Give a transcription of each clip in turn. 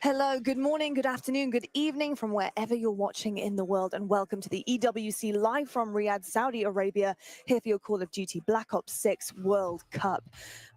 Hello, good morning, good afternoon, good evening from wherever you're watching in the world, and welcome to the EWC live from Riyadh, Saudi Arabia, here for your Call of Duty Black Ops 6 World Cup.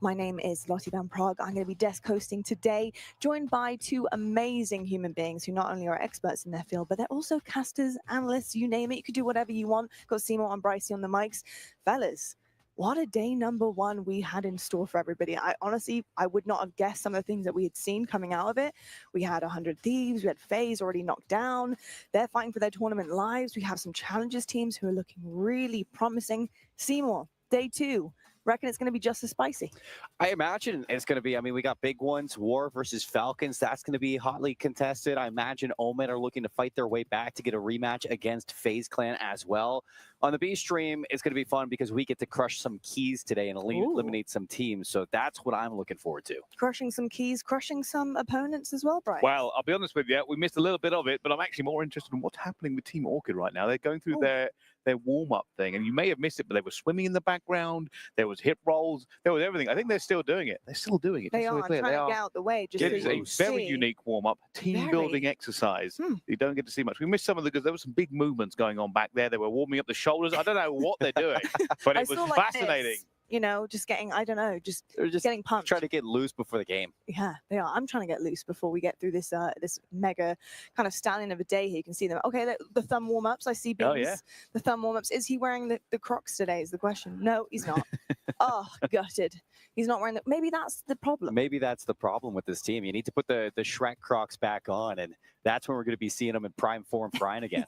My name is Lottie Van Prague. I'm going to be desk hosting today, joined by two amazing human beings who not only are experts in their field, but they're also casters, analysts, you name it. You could do whatever you want. Got Seymour and Brycey on the mics. Fellas, what a day number one we had in store for everybody. I honestly would not have guessed some of the things that we had seen coming out of it. We had 100 Thieves, we had FaZe already knocked down. They're fighting for their tournament lives. We have some challenges teams who are looking really promising. Seymour, day two. Reckon it's going to be just as spicy? I imagine it's going to be, we got big ones, War versus Falcons. That's going to be hotly contested. I imagine Omen are looking to fight their way back to get a rematch against FaZe Clan as well. On the B stream, it's going to be fun because we get to crush some keys today and eliminate some teams. So that's what I'm looking forward to. Crushing some keys, crushing some opponents as well, Bryce. Well, I'll be honest with you, we missed a little bit of it, but I'm actually more interested in what's happening with Team Orchid right now. They're going through their warm-up thing, and you may have missed it, but they were swimming in the background. There was hip rolls. There was everything. I think they're still doing it. They're still doing it. They are. I'm trying to get out the way. Just it is a very unique warm-up, team-building exercise. You don't get to see much. We missed some of the because there were some big movements going on back there. They were warming up the shoulders. I don't know what they're doing, but it was fascinating. You know, just getting, I don't know, just getting pumped. Trying to get loose before the game. Yeah, they are. I'm trying to get loose before we get through this this mega kind of stallion of a day here. You can see them. Okay, the thumb warm-ups. I see Beans. Oh, yeah. The thumb warm-ups. Is he wearing the Crocs today is the question. No, he's not. Oh, gutted. He's not wearing maybe that's the problem. Maybe that's the problem with this team. You need to put the Shrek Crocs back on, and that's when we're going to be seeing them in prime form frying again.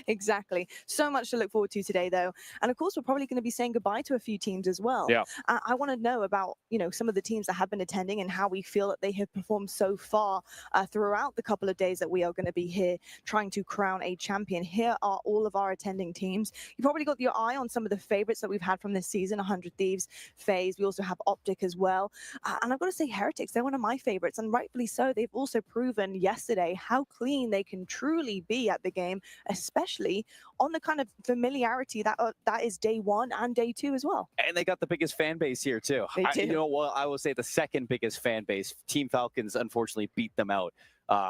Exactly. So much to look forward to today, though. And of course, we're probably going to be saying goodbye to a few teams as well. Yeah. I want to know about, some of the teams that have been attending and how we feel that they have performed so far throughout the couple of days that we are going to be here trying to crown a champion. Here are all of our attending teams. You probably got your eye on some of the favorites that we've had from this season, 100 Thieves, FaZe. We also have Optic as well. And I've got to say Heretics, they're one of my favorites, and rightfully so. They've also proven yesterday how clean they can truly be at the game, especially on the kind of familiarity that is day one and day two as well. And they got the biggest fan base here too. I will say the second biggest fan base. Team Falcons unfortunately beat them out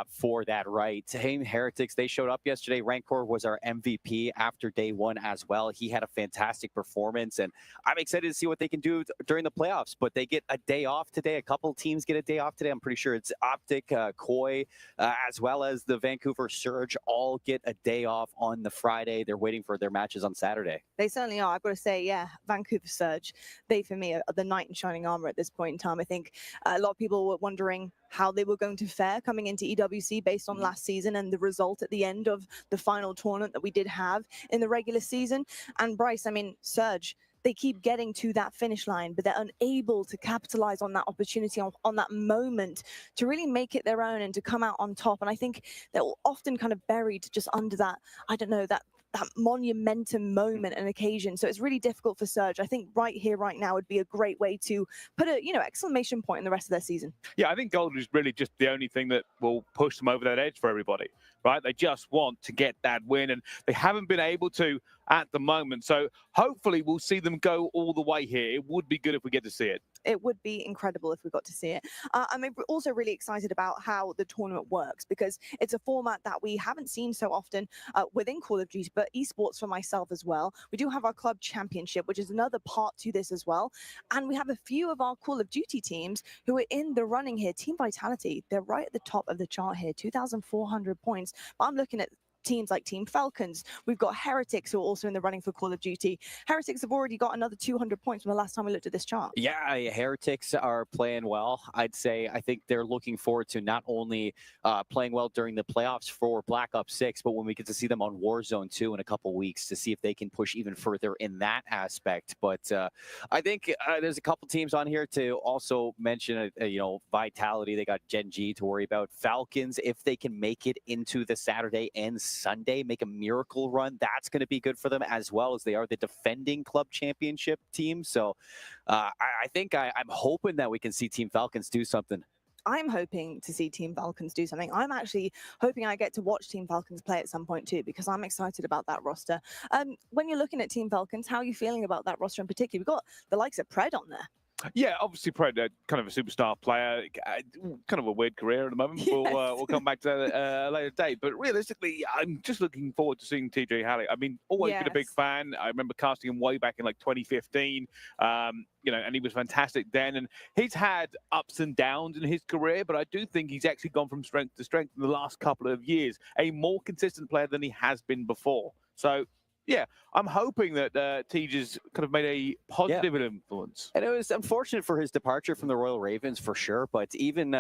for that right. Team Heretics, they showed up yesterday. Rancor was our MVP after day one as well. He had a fantastic performance, and I'm excited to see what they can do during the playoffs. But they get a day off today. A couple teams get a day off today. I'm pretty sure it's Optic, Koi, as well as the Vancouver Surge all get a day off on the Friday. They're waiting for their matches on Saturday. They certainly are. I've got to say, yeah, Vancouver Surge, they for me are the knight in shining armor at this point in time. I think a lot of people were wondering how they were going to fare coming into EWC based on last season and the result at the end of the final tournament that we did have in the regular season. And Bryce, Surge, they keep getting to that finish line, but they're unable to capitalize on that opportunity, on that moment to really make it their own and to come out on top. And I think they're often kind of buried just under that, I don't know, that monumentum moment and occasion. So it's really difficult for Surge. I think right here, right now would be a great way to put a, exclamation point in the rest of their season. Yeah, I think gold is really just the only thing that will push them over that edge for everybody, right? They just want to get that win, and they haven't been able to at the moment. So hopefully we'll see them go all the way here. It would be good if we get to see it. It would be incredible if we got to see it. I'm also really excited about how the tournament works, because it's a format that we haven't seen so often within Call of Duty, but esports for myself as well. We do have our club championship, which is another part to this as well. And we have a few of our Call of Duty teams who are in the running here. Team Vitality, they're right at the top of the chart here, 2,400 points. But I'm looking at teams like Team Falcons. We've got Heretics who are also in the running for Call of Duty. Heretics have already got another 200 points from the last time we looked at this chart. Yeah, Heretics are playing well. I'd say I think they're looking forward to not only playing well during the playoffs for Black Ops 6, but when we get to see them on Warzone 2 in a couple weeks to see if they can push even further in that aspect. But I think there's a couple teams on here to also mention, Vitality. They got Gen G to worry about. Falcons, if they can make it into the Saturday and Sunday, make a miracle run, that's going to be good for them, as well as they are the defending club championship team. So I think I'm hoping that we can see Team Falcons do something. I'm hoping to see Team Falcons do something. I'm actually hoping I get to watch Team Falcons play at some point too, because I'm excited about that roster. When you're looking at Team Falcons, how are you feeling about that roster in particular? We've got the likes of Pred on there. Yeah, obviously, kind of a superstar player, kind of a weird career at the moment. Yes. We'll come back to that at a later date. But realistically, I'm just looking forward to seeing TJ Halley. I mean, always been a big Yes. fan. I remember casting him way back in like 2015. And he was fantastic then. And he's had ups and downs in his career, but I do think he's actually gone from strength to strength in the last couple of years. A more consistent player than he has been before. So, yeah, I'm hoping that TJ's kind of made a positive influence. And it was unfortunate for his departure from the Royal Ravens for sure. But even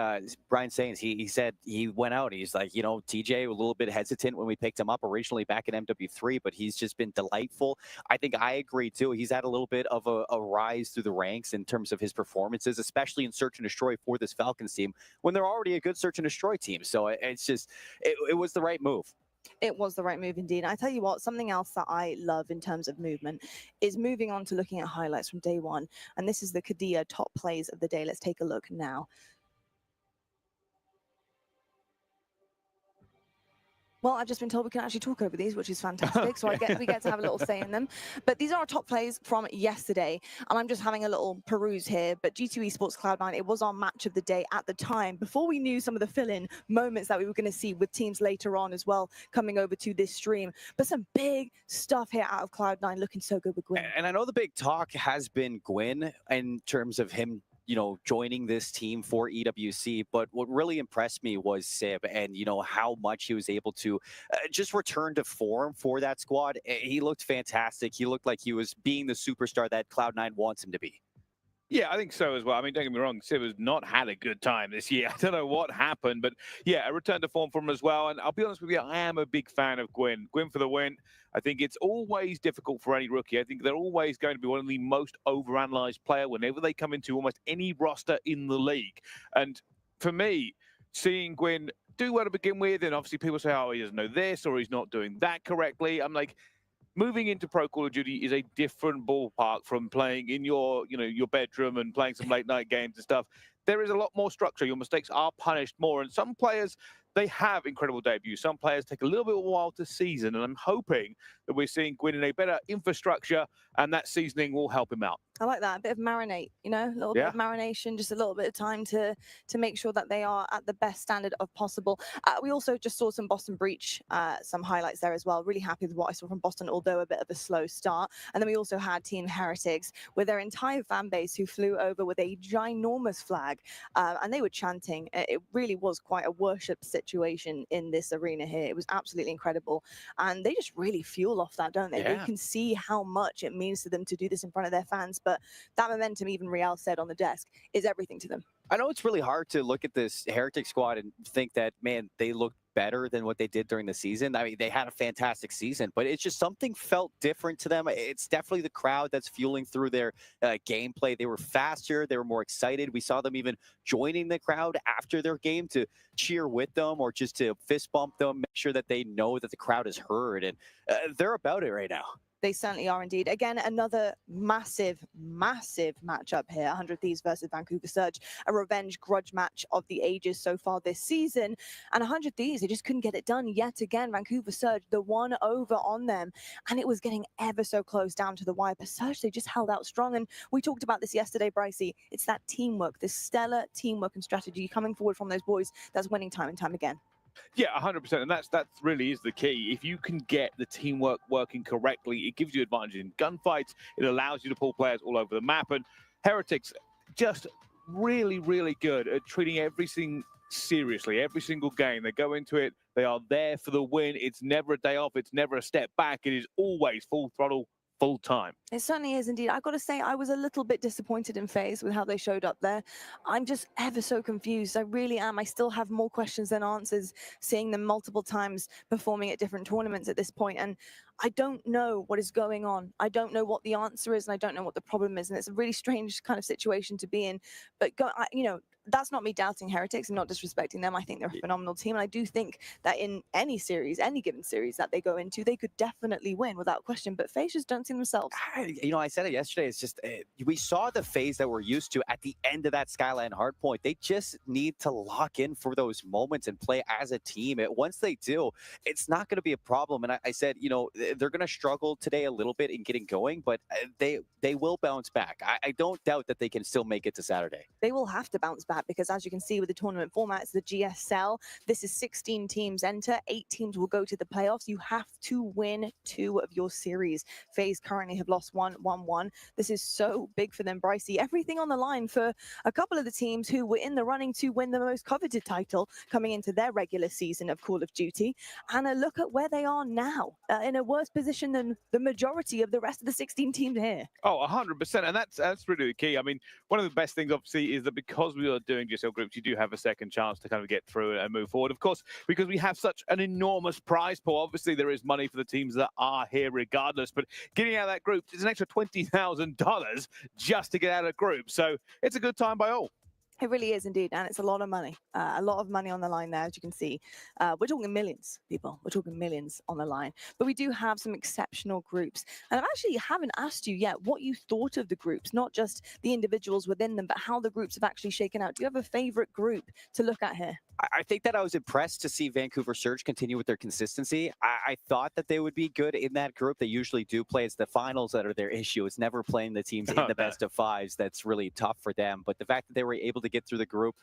Brian Sains, he said he went out. He's like, TJ, a little bit hesitant when we picked him up originally back in MW3, but he's just been delightful. I think I agree too. He's had a little bit of a rise through the ranks in terms of his performances, especially in search and destroy for this Falcons team when they're already a good search and destroy team. So it's just, it was the right move. It was the right move indeed. I tell you what, something else that I love in terms of movement is moving on to looking at highlights from day one. And this is the Kadia top plays of the day. Let's take a look now. Well, I've just been told we can actually talk over these, which is fantastic. So we get to have a little say in them. But these are our top plays from yesterday. And I'm just having a little peruse here. But G2 Esports Cloud9, it was our match of the day at the time, before we knew some of the fill-in moments that we were going to see with teams later on as well, coming over to this stream. But some big stuff here out of Cloud9, looking so good with Gwyn. And I know the big talk has been Gwyn in terms of him joining this team for EWC. But what really impressed me was Sib and, how much he was able to just return to form for that squad. He looked fantastic. He looked like he was being the superstar that Cloud9 wants him to be. Yeah, I think so as well. I mean, don't get me wrong, Sib has not had a good time this year. I don't know what happened, but yeah, a return to form from him as well. And I'll be honest with you, I am a big fan of Gwyn. Gwyn for the win. I think it's always difficult for any rookie. I think they're always going to be one of the most overanalyzed player whenever they come into almost any roster in the league. And for me, seeing Gwyn do well to begin with, and obviously people say, oh, he doesn't know this or he's not doing that correctly. I'm like, moving into Pro Call of Duty is a different ballpark from playing in your bedroom and playing some late night games and stuff. There is a lot more structure. Your mistakes are punished more. And some players, they have incredible debuts. Some players take a little bit of a while to season. And I'm hoping that we're seeing Gwyn in a better infrastructure and that seasoning will help him out. I like that, a bit of marinate, a little bit of marination, just a little bit of time to make sure that they are at the best standard of possible. We also just saw some Boston Breach, some highlights there as well. Really happy with what I saw from Boston, although a bit of a slow start. And then we also had Team Heretics with their entire fan base who flew over with a ginormous flag, and they were chanting. It really was quite a worship situation in this arena here. It was absolutely incredible. And they just really fuel off that, don't they? Yeah. They can see how much it means to them to do this in front of their fans. But that momentum, even Real said on the desk, is everything to them. I know it's really hard to look at this Heretic squad and think that, man, they look better than what they did during the season. I mean, they had a fantastic season, but it's just something felt different to them. It's definitely the crowd that's fueling through their gameplay. They were faster. They were more excited. We saw them even joining the crowd after their game to cheer with them or just to fist bump them, make sure that they know that the crowd is heard. And they're about it right now. They certainly are indeed. Again, another massive, massive matchup here. 100 Thieves versus Vancouver Surge, a revenge grudge match of the ages so far this season. And 100 Thieves, they just couldn't get it done yet again. Vancouver Surge, the one over on them. And it was getting ever so close down to the wire. But Surge, they just held out strong. And we talked about this yesterday, Brycey. It's that teamwork, this stellar teamwork and strategy coming forward from those boys that's winning time and time again. Yeah, 100%, and that really is the key. If you can get the teamwork working correctly, it gives you advantage in gunfights. It allows you to pull players all over the map, and Heretics just really, really good at treating everything seriously. Every single game, they go into it, they are there for the win. It's never a day off. It's never a step back. It is always full throttle, full time. It certainly is indeed. I've got to say, I was a little bit disappointed in FaZe with how they showed up there. I'm just ever so confused. I really am. I still have more questions than answers, seeing them multiple times performing at different tournaments at this point. And I don't know what is going on. I don't know what the answer is, and I don't know what the problem is. And it's a really strange kind of situation to be in. But that's not me doubting Heretics and not disrespecting them. I think they're a phenomenal team. And I do think that in any series, any given series that they go into, they could definitely win without question. But FaZe just don't see themselves. I said it yesterday. It's just, we saw the FaZe that we're used to at the end of that Skyline hardpoint. They just need to lock in for those moments and play as a team. Once they do, it's not going to be a problem. And I said, they're going to struggle today a little bit in getting going, but they will bounce back. I don't doubt that they can still make it to Saturday. They will have to bounce back because, as you can see with the tournament format, it's the GSL. This is 16 teams enter. 8 teams will go to the playoffs. You have to win 2 of your series. FaZe currently have lost 1-1. This is so big for them, Brycey. Everything on the line for a couple of the teams who were in the running to win the most coveted title coming into their regular season of Call of Duty. And a look at where they are now, in a worse position than the majority of the rest of the 16 teams here. Oh, 100%. And that's really the key. I mean, one of the best things, obviously, is that because we are doing GSL groups, you do have a second chance to kind of get through and move forward. Of course, because we have such an enormous prize pool, obviously there is money for the teams that are here regardless. But getting out of that group is an extra $20,000 just to get out of the group. So it's a good time by all. It really is indeed, and it's a lot of money on the line there, as you can see. We're talking millions, people. We're talking millions on the line. But we do have some exceptional groups. And I actually haven't asked you yet what you thought of the groups, not just the individuals within them, but how the groups have actually shaken out. Do you have a favorite group to look at here? I think that I was impressed to see Vancouver Surge continue with their consistency. I thought that they would be good in that group. They usually do play. It's the finals that are their issue. It's never playing the teams in the best of fives. That's really tough for them. But the fact that they were able to get through the group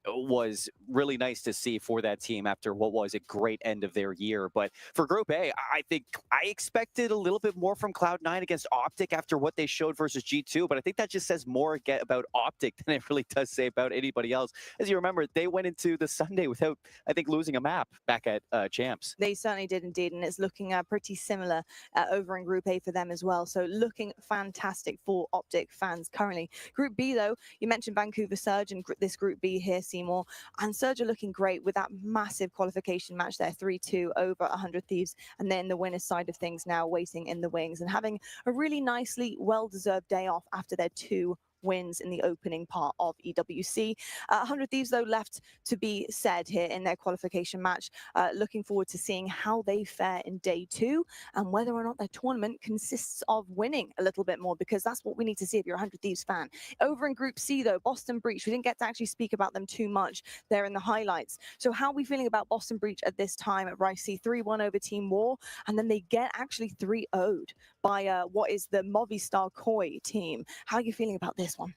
was really nice to see for that team after what was a great end of their year. But for Group A, I think I expected a little bit more from Cloud9 against Optic after what they showed versus G2, but I think that just says more about Optic than it really does say about anybody else. As you remember, they went into the Sunday without, I think, losing a map back at Champs. They certainly did indeed, and it's looking pretty similar over in Group A for them as well. So looking fantastic for Optic fans currently. Group B, though, you mentioned Vancouver Surge and this Group B here, Seymour, and Surge are looking great with that massive qualification match there, 3-2 over 100 Thieves, and then the winner's side of things now waiting in the wings and having a really nicely well-deserved day off after their 2 wins in the opening part of EWC. 100 Thieves, though, left to be said here in their qualification match. Looking forward to seeing how they fare in day 2 and whether or not their tournament consists of winning a little bit more, because that's what we need to see if you're a 100 Thieves fan. Over in Group C, though, Boston Breach, we didn't get to actually speak about them too much there in the highlights. So how are we feeling about Boston Breach at this time at Ricey? 3-1 over Team War, and then they get actually 3-0'd by what is the Movistar Koi team. How are you feeling about this one?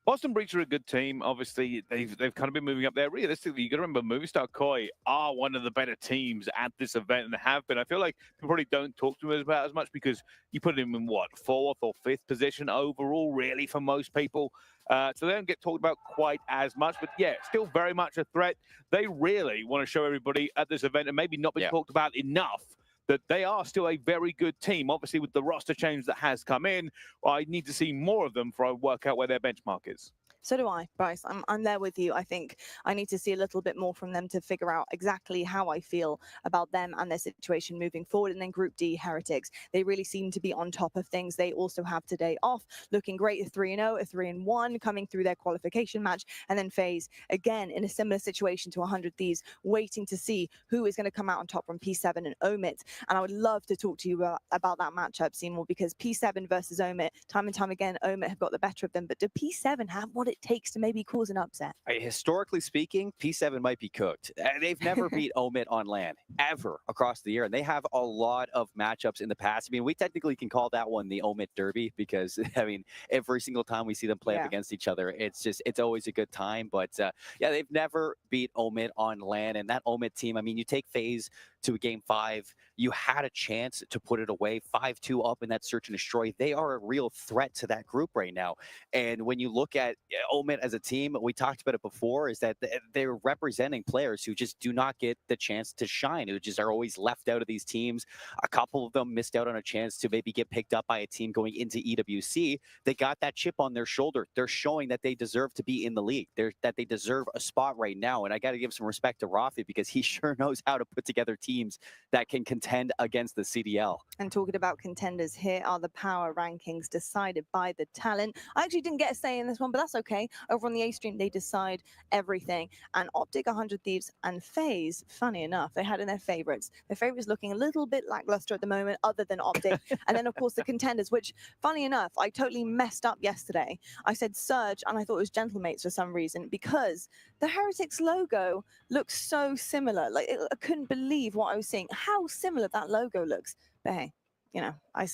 Boston Breach are a good team. Obviously, they've kind of been moving up there. Realistically, you got to remember, Movistar Koi are one of the better teams at this event and have been. I feel like people probably don't talk to them about as much because you put them in, what, 4th or 5th position overall, really, for most people. So they don't get talked about quite as much. But, yeah, still very much a threat. They really want to show everybody at this event, and maybe not been talked about enough, that they are still a very good team. Obviously, with the roster change that has come in, I need to see more of them before I work out where their benchmark is. So do I, Bryce. I'm there with you. I think I need to see a little bit more from them to figure out exactly how I feel about them and their situation moving forward. And then Group D, Heretics. They really seem to be on top of things. They also have today off, looking great, a 3-0, a 3-1, coming through their qualification match. And then FaZe, again, in a similar situation to 100 Thieves, waiting to see who is going to come out on top from P7 and Omit. And I would love to talk to you about that matchup, Seymour, because P7 versus Omit, time and time again, Omit have got the better of them. But do P7 have what it takes to maybe cause an upset? Historically speaking, P7 might be cooked. They've never beat Omit on LAN, ever, across the year. And they have a lot of matchups in the past. I mean, we technically can call that one the Omit Derby because, I mean, every single time we see them play up against each other, it's always a good time. But, yeah, they've never beat Omit on LAN. And that Omit team, I mean, you take FaZe to a game 5, you had a chance to put it away, 5-2 up in that search and destroy. They are a real threat to that group right now. And when you look at Omit as a team, we talked about it before, is that they're representing players who just do not get the chance to shine, who just are always left out of these teams. A couple of them missed out on a chance to maybe get picked up by a team going into EWC. They got that chip on their shoulder. They're showing that they deserve to be in the league, that they deserve a spot right now. And I got to give some respect to Rafi because he sure knows how to put together teams teams that can contend against the CDL. And talking about contenders, here are the power rankings decided by the talent. I actually didn't get a say in this one, but that's okay. Over on the A stream, they decide everything. And Optic, 100 Thieves, and FaZe, funny enough, they had in their favorites. Their favorites looking a little bit lackluster at the moment, other than Optic. And then, of course, the contenders, which, funny enough, I totally messed up yesterday. I said Surge, and I thought it was Gentlemates for some reason, because the Heretics logo looks so similar. Like, I couldn't believe what I was seeing, how similar that logo looks. But hey, you know, I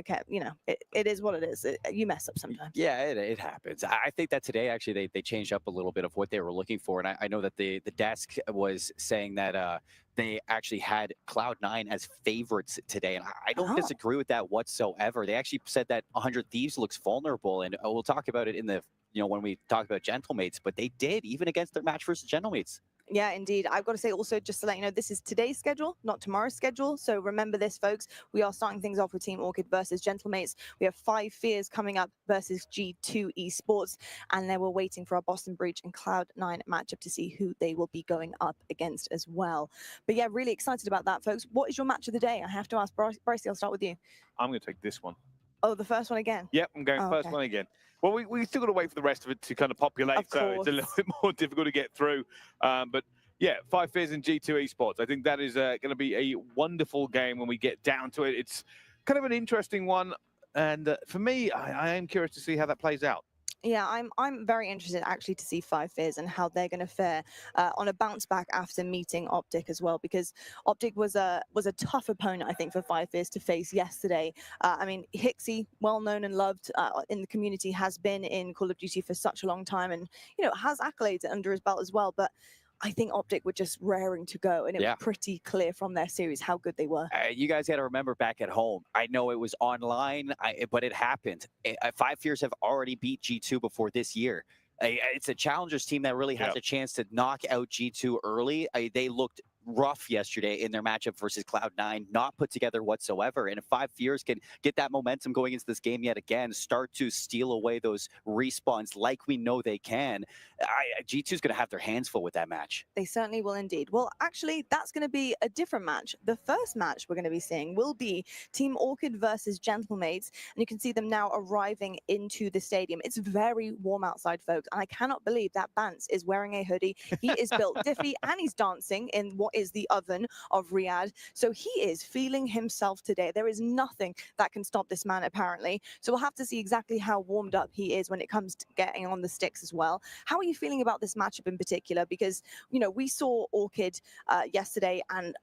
can't, you know, it is what it is. You mess up sometimes. Yeah, it happens. I think that today, actually, they changed up a little bit of what they were looking for. And I know that the desk was saying that they actually had Cloud9 as favorites today. And I don't disagree with that whatsoever. They actually said that 100 Thieves looks vulnerable. And we'll talk about it in the, you know, when we talk about Gentlemates. But they did, even against their match versus Gentlemates. Yeah, indeed. I've got to say also, just to let you know, this is today's schedule, not tomorrow's schedule. So remember this, folks. We are starting things off with Team Orchid versus Gentlemates. We have 5 Fears coming up versus G2 Esports. And then we're waiting for our Boston Breach and Cloud9 matchup to see who they will be going up against as well. But yeah, really excited about that, folks. What is your match of the day? I have to ask Brycey, I'll start with you. I'm going to take this one. Oh, the first one again? Yep, I'm going first one again. Well, we still got to wait for the rest of it to kind of populate, so it's a little bit more difficult to get through. But yeah, 5 Fears in G2 Esports. I think that is going to be a wonderful game when we get down to it. It's kind of an interesting one, and for me, I am curious to see how that plays out. Yeah, I'm very interested actually to see 5 Fears and how they're going to fare on a bounce back after meeting Optic as well, because Optic was a tough opponent, I think, for 5 Fears to face yesterday. I mean, Hixie, well known and loved in the community, has been in Call of Duty for such a long time, and you know, has accolades under his belt as well. But I think Optic were just raring to go, and it was pretty clear from their series how good they were. You guys got to remember back at home, I know it was online, but it happened. 5 Fears have already beat G2 before this year. It's a challengers team that really has a chance to knock out G2 early. They looked rough yesterday in their matchup versus Cloud9, not put together whatsoever. And if 5 Fears can get that momentum going into this game yet again, start to steal away those respawns like we know they can, G2's going to have their hands full with that match. They certainly will indeed. Well, actually, that's going to be a different match. The first match we're going to be seeing will be Team Orchid versus Gentlemates, and you can see them now arriving into the stadium. It's very warm outside, folks, and I cannot believe that Bance is wearing a hoodie. He is built diffy, and he's dancing in what is the oven of Riyadh. So he is feeling himself today. There is nothing that can stop this man, apparently. So we'll have to see exactly how warmed up he is when it comes to getting on the sticks as well. How are you feeling about this matchup in particular? Because, you know, we saw Orchid yesterday, and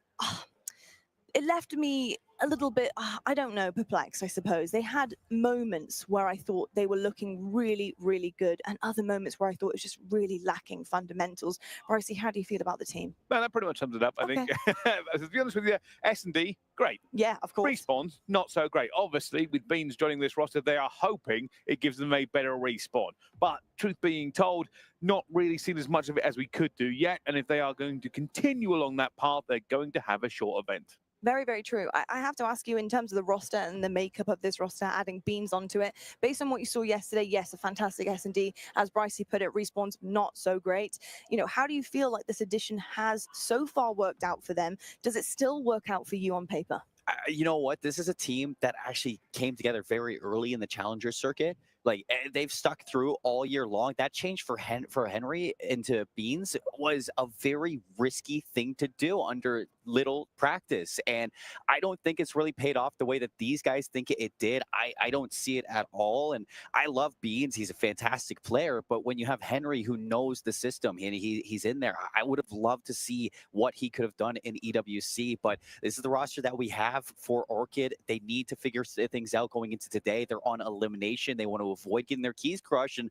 it left me a little bit, I don't know, perplexed, I suppose. They had moments where I thought they were looking really, really good, and other moments where I thought it was just really lacking fundamentals. Brycey, how do you feel about the team? Well, that pretty much sums it up, I think. To be honest with you, S&D, great. Yeah, of course. Respawns, not so great. Obviously, with Beans joining this roster, they are hoping it gives them a better respawn. But truth being told, not really seen as much of it as we could do yet. And if they are going to continue along that path, they're going to have a short event. Very, very true. I have to ask you, in terms of the roster and the makeup of this roster, adding Beans onto it, based on what you saw yesterday, yes, a fantastic S&D. As Brycey put it, respawns not so great. You know, how do you feel like this addition has so far worked out for them? Does it still work out for you on paper? You know what? This is a team that actually came together very early in the challenger circuit. Like, they've stuck through all year long. That change for Henry into Beans was a very risky thing to do under little practice. And I don't think it's really paid off the way that these guys think it did. I don't see it at all. And I love Beans. He's a fantastic player. But when you have Henry, who knows the system, and he's in there, I would have loved to see what he could have done in EWC. But this is the roster that we have for Orchid. They need to figure things out going into today. They're on elimination. They want to avoid getting their keys crushed, and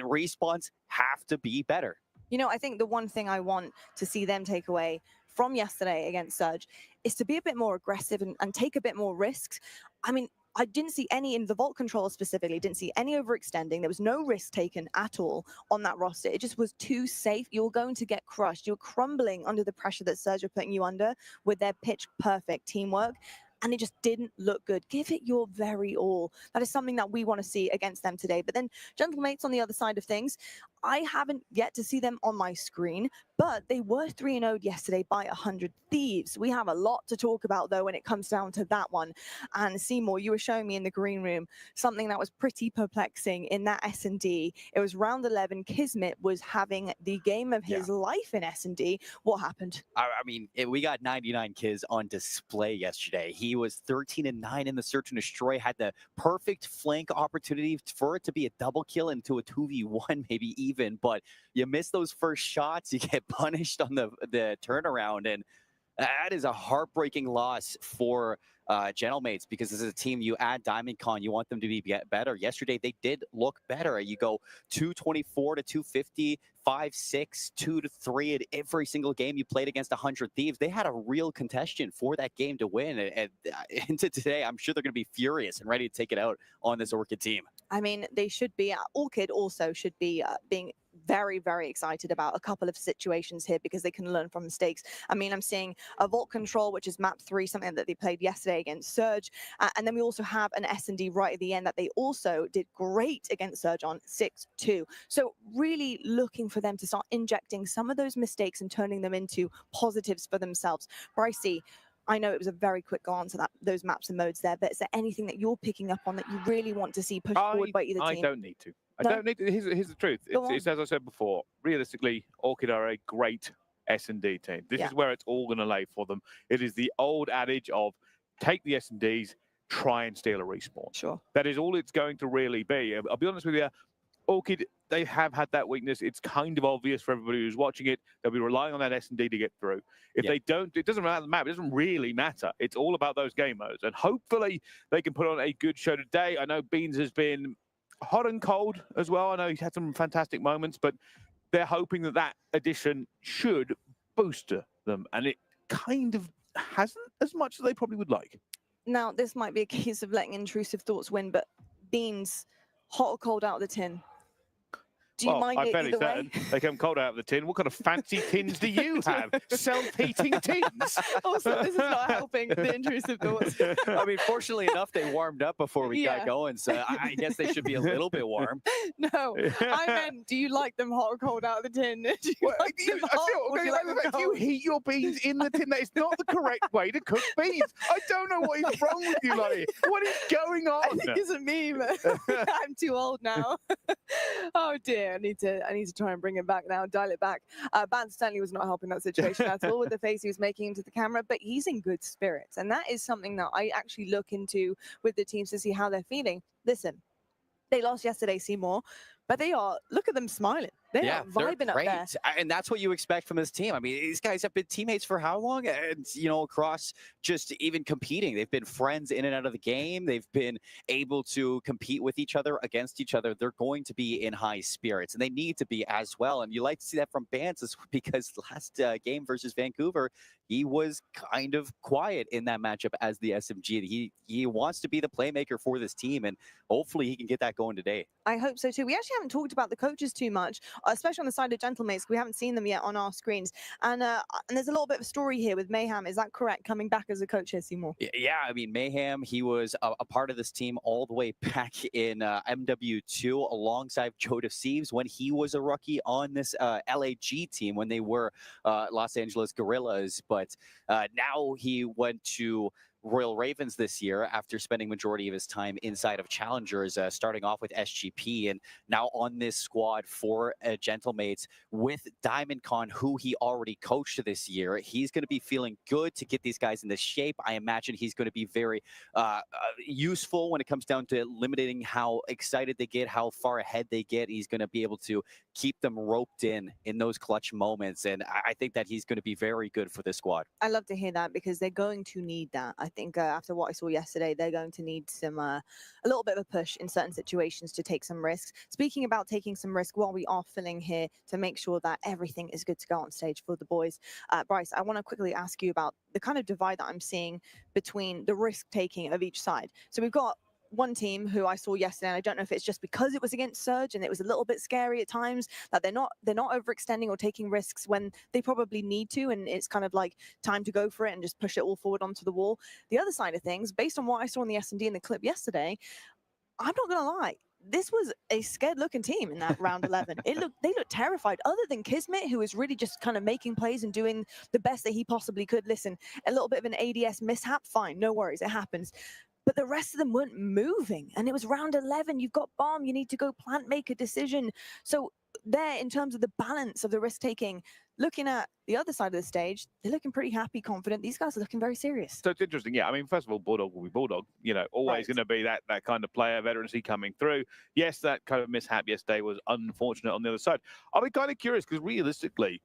respawns have to be better. You know, I think the one thing I want to see them take away from yesterday against Surge is to be a bit more aggressive and take a bit more risks. I mean, I didn't see any in the Vault controller specifically, didn't see any overextending. There was no risk taken at all on that roster. It just was too safe. You're going to get crushed. You're crumbling under the pressure that Surge are putting you under with their pitch perfect teamwork. And it just didn't look good. Give it your very all. That is something that we want to see against them today. But then Gentlemates on the other side of things, I haven't yet to see them on my screen, but they were 3-0 yesterday by 100 Thieves. We have a lot to talk about, though, when it comes down to that one. And Seymour, you were showing me in the green room something that was pretty perplexing in that S&D. It was round 11. Kismet was having the game of his life in S&D. What happened? I mean, we got 99 kills on display yesterday. He was 13-9 in the search and destroy, had the perfect flank opportunity for it to be a double kill into a 2v1, maybe even, but you miss those first shots, you get punished on the turnaround, and that is a heartbreaking loss for Gentlemates, because this is a team, you add DiamondCon, you want them to be better. Yesterday, they did look better. You go 224 to 250, 5-6, 2-3 in every single game you played against 100 Thieves. They had a real contestation for that game to win. And into today, I'm sure they're going to be furious and ready to take it out on this Orchid team. I mean, they should be. Orchid also should be being very, very excited about a couple of situations here, because they can learn from mistakes. I mean, I'm seeing a Vault Control, which is map 3, something that they played yesterday against Surge. And then we also have an S&D right at the end that they also did great against Surge on 6-2. So really looking for them to start injecting some of those mistakes and turning them into positives for themselves. Brycey, I know it was a very quick glance at those maps and modes there, but is there anything that you're picking up on that you really want to see pushed forward by either team? I don't need to. No? I don't need to. Here's the truth. It's as I said before, realistically, Orchid are a great S&D team. This is where it's all going to lay for them. It is the old adage of take the S&Ds, try and steal a respawn. Sure. That is all it's going to really be. I'll be honest with you, Orchid, they have had that weakness. It's kind of obvious for everybody who's watching it. They'll be relying on that S&D to get through. If they don't, it doesn't matter the map. It doesn't really matter. It's all about those game modes. And hopefully they can put on a good show today. I know Beans has been hot and cold as well. I know he's had some fantastic moments, but they're hoping that that addition should booster them. And it kind of hasn't as much as they probably would like. Now, this might be a case of letting intrusive thoughts win, but Beans, hot or cold out of the tin? Do you mind I'm it fairly either certain way? they come cold out of the tin. What kind of fancy tins do you have? Self-heating tins? Also, this is not helping the intrusive thoughts. I mean, fortunately enough, they warmed up before we got going, so I guess they should be a little bit warm. No, I meant, do you like them hot or cold out of the tin? Do you like them hot, or do you like them If you cold? heat your beans in the tin, that is not the correct way to cook beans. I don't know what is wrong with you, Lottie. What is going I on? think it's a meme. I'm too old now. Oh dear, I need to try and bring it back now, dial it back. Ban Stanley was not helping that situation at all with the face he was making into the camera, but he's in good spirits, and that is something that I actually look into with the teams to see how they're feeling. Listen, they lost yesterday, Seymour, but they are, look at them smiling. They are vibing up there. And that's what you expect from this team. I mean, these guys have been teammates for how long? And, you know, across just even competing. They've been friends in and out of the game. They've been able to compete with each other, against each other. They're going to be in high spirits, and they need to be as well. And you like to see that from Bans, because last game versus Vancouver, he was kind of quiet in that matchup as the SMG. He wants to be the playmaker for this team, and hopefully he can get that going today. I hope so too. We actually haven't talked about the coaches too much, especially on the side of Gentlemates. We haven't seen them yet on our screens. And there's a little bit of a story here with Mayhem. Is that correct? Coming back as a coach here, Seymour? Yeah, I mean, Mayhem, he was a part of this team all the way back in MW2 alongside Joe Deceives when he was a rookie on this LAG team when they were Los Angeles Gorillas. But now he went to Royal Ravens this year after spending majority of his time inside of Challengers, starting off with SGP, and now on this squad for Gentlemates with DiamondCon, who he already coached this year. He's going to be feeling good to get these guys into shape. I imagine he's going to be very useful when it comes down to limiting how excited they get, how far ahead they get. He's going to be able to keep them roped in those clutch moments, and I think that he's going to be very good for this squad. I love to hear that, because they're going to need that. I think after what I saw yesterday, they're going to need some a little bit of a push in certain situations to take some risks. Speaking about taking some risk, while we are filling here to make sure that everything is good to go on stage for the boys, Bryce, I want to quickly ask you about the kind of divide that I'm seeing between the risk taking of each side. So we've got one team who I saw yesterday, and I don't know if it's just because it was against Surge and it was a little bit scary at times, that they're not overextending or taking risks when they probably need to, and it's kind of like time to go for it and just push it all forward onto the wall. The other side of things, based on what I saw in the S&D in the clip yesterday, I'm not gonna lie, this was a scared-looking team in that round 11. They looked terrified. Other than Kismet, who was really just kind of making plays and doing the best that he possibly could. Listen, a little bit of an ADS mishap, fine, no worries, it happens. But the rest of them weren't moving. And it was round 11. You've got bomb. You need to go plant, make a decision. So there, in terms of the balance of the risk-taking, looking at the other side of the stage, they're looking pretty happy, confident. These guys are looking very serious. So it's interesting. Yeah, I mean, first of all, Bulldog will be Bulldog. You know, always Right. going to be that kind of player, veterancy coming through. Yes, that kind of mishap yesterday was unfortunate on the other side. I'll be kind of curious because realistically,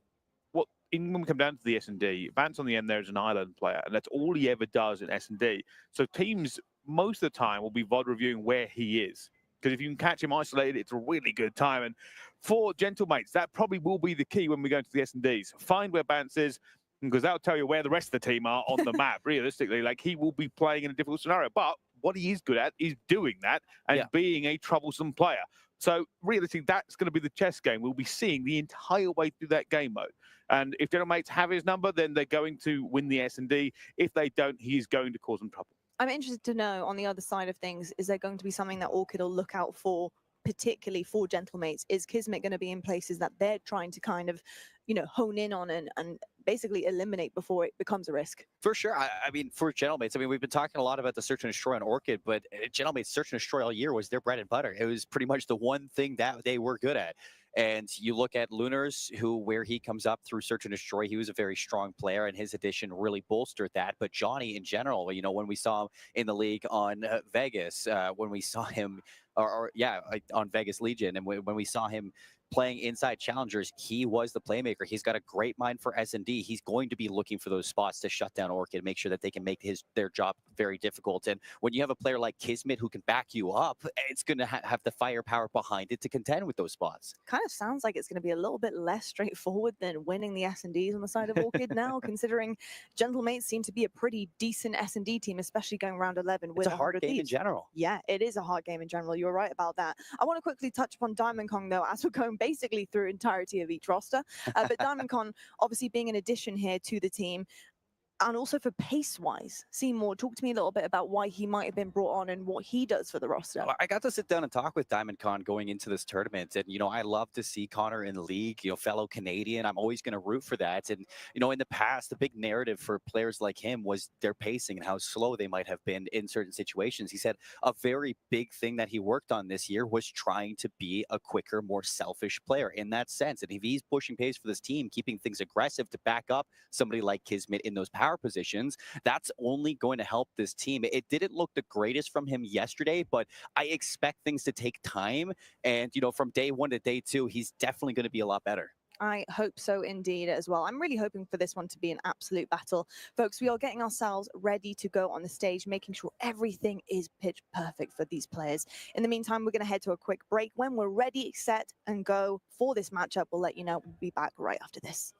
when we come down to the S&D, Vance on the end there is an island player, and that's all he ever does in S&D. So teams, most of the time, will be VOD reviewing where he is. Because if you can catch him isolated, it's a really good time. And for Gentlemates, that probably will be the key when we go into the S&Ds. Find where Vance is, because that'll tell you where the rest of the team are on the map, realistically. Like, he will be playing in a difficult scenario. But what he is good at is doing that and being a troublesome player. So realistically, that's going to be the chess game. We'll be seeing the entire way through that game mode. And if Gentlemates have his number, then they're going to win the S&D. If they don't, he's going to cause them trouble. I'm interested to know, on the other side of things, is there going to be something that Orchid will look out for, particularly for Gentlemates? Is Kismet going to be in places that they're trying to kind of, you know, hone in on and basically eliminate before it becomes a risk? For sure. I mean, for Gentlemates, I mean, we've been talking a lot about the search and destroy on Orchid, but Gentlemates search and destroy all year was their bread and butter. It was pretty much the one thing that they were good at. And you look at Lunars, where he comes up through search and destroy, he was a very strong player, and his addition really bolstered that. But Johnny, in general, you know, when we saw him in the league on Vegas, when we saw him, on Vegas Legion, and when we saw him playing inside challengers, he was the playmaker. He's got a great mind for S&D. He's going to be looking for those spots to shut down Orchid, make sure that they can make their job very difficult. And when you have a player like Kismet who can back you up, it's going to have the firepower behind it to contend with those spots. Kind of sounds like it's going to be a little bit less straightforward than winning the S&Ds on the side of Orchid now, considering Gentlemates seem to be a pretty decent S&D team, especially going round 11 with It's a hard game in general. Yeah, it is a hard game in general. You're right about that. I want to quickly touch upon Diamond Kong, though, as we're going basically through entirety of each roster. But Diamond Kong obviously being an addition here to the team. And also for pace-wise, Seymour, talk to me a little bit about why he might have been brought on and what he does for the roster. I got to sit down and talk with Diamond Con going into this tournament. And, you know, I love to see Connor in the league, you know, fellow Canadian. I'm always going to root for that. And, you know, in the past, the big narrative for players like him was their pacing and how slow they might have been in certain situations. He said a very big thing that he worked on this year was trying to be a quicker, more selfish player in that sense. And if he's pushing pace for this team, keeping things aggressive to back up somebody like Kismet in those power positions, that's only going to help this team. It didn't look the greatest from him yesterday, but I expect things to take time. And, you know, from day 1 to day 2, he's definitely going to be a lot better. I hope so indeed as well. I'm really hoping for this one to be an absolute battle. Folks, we are getting ourselves ready to go on the stage, making sure everything is pitch perfect for these players. In the meantime, we're going to head to a quick break. When we're ready, set, and go for this matchup, we'll let you know. We'll be back right after this.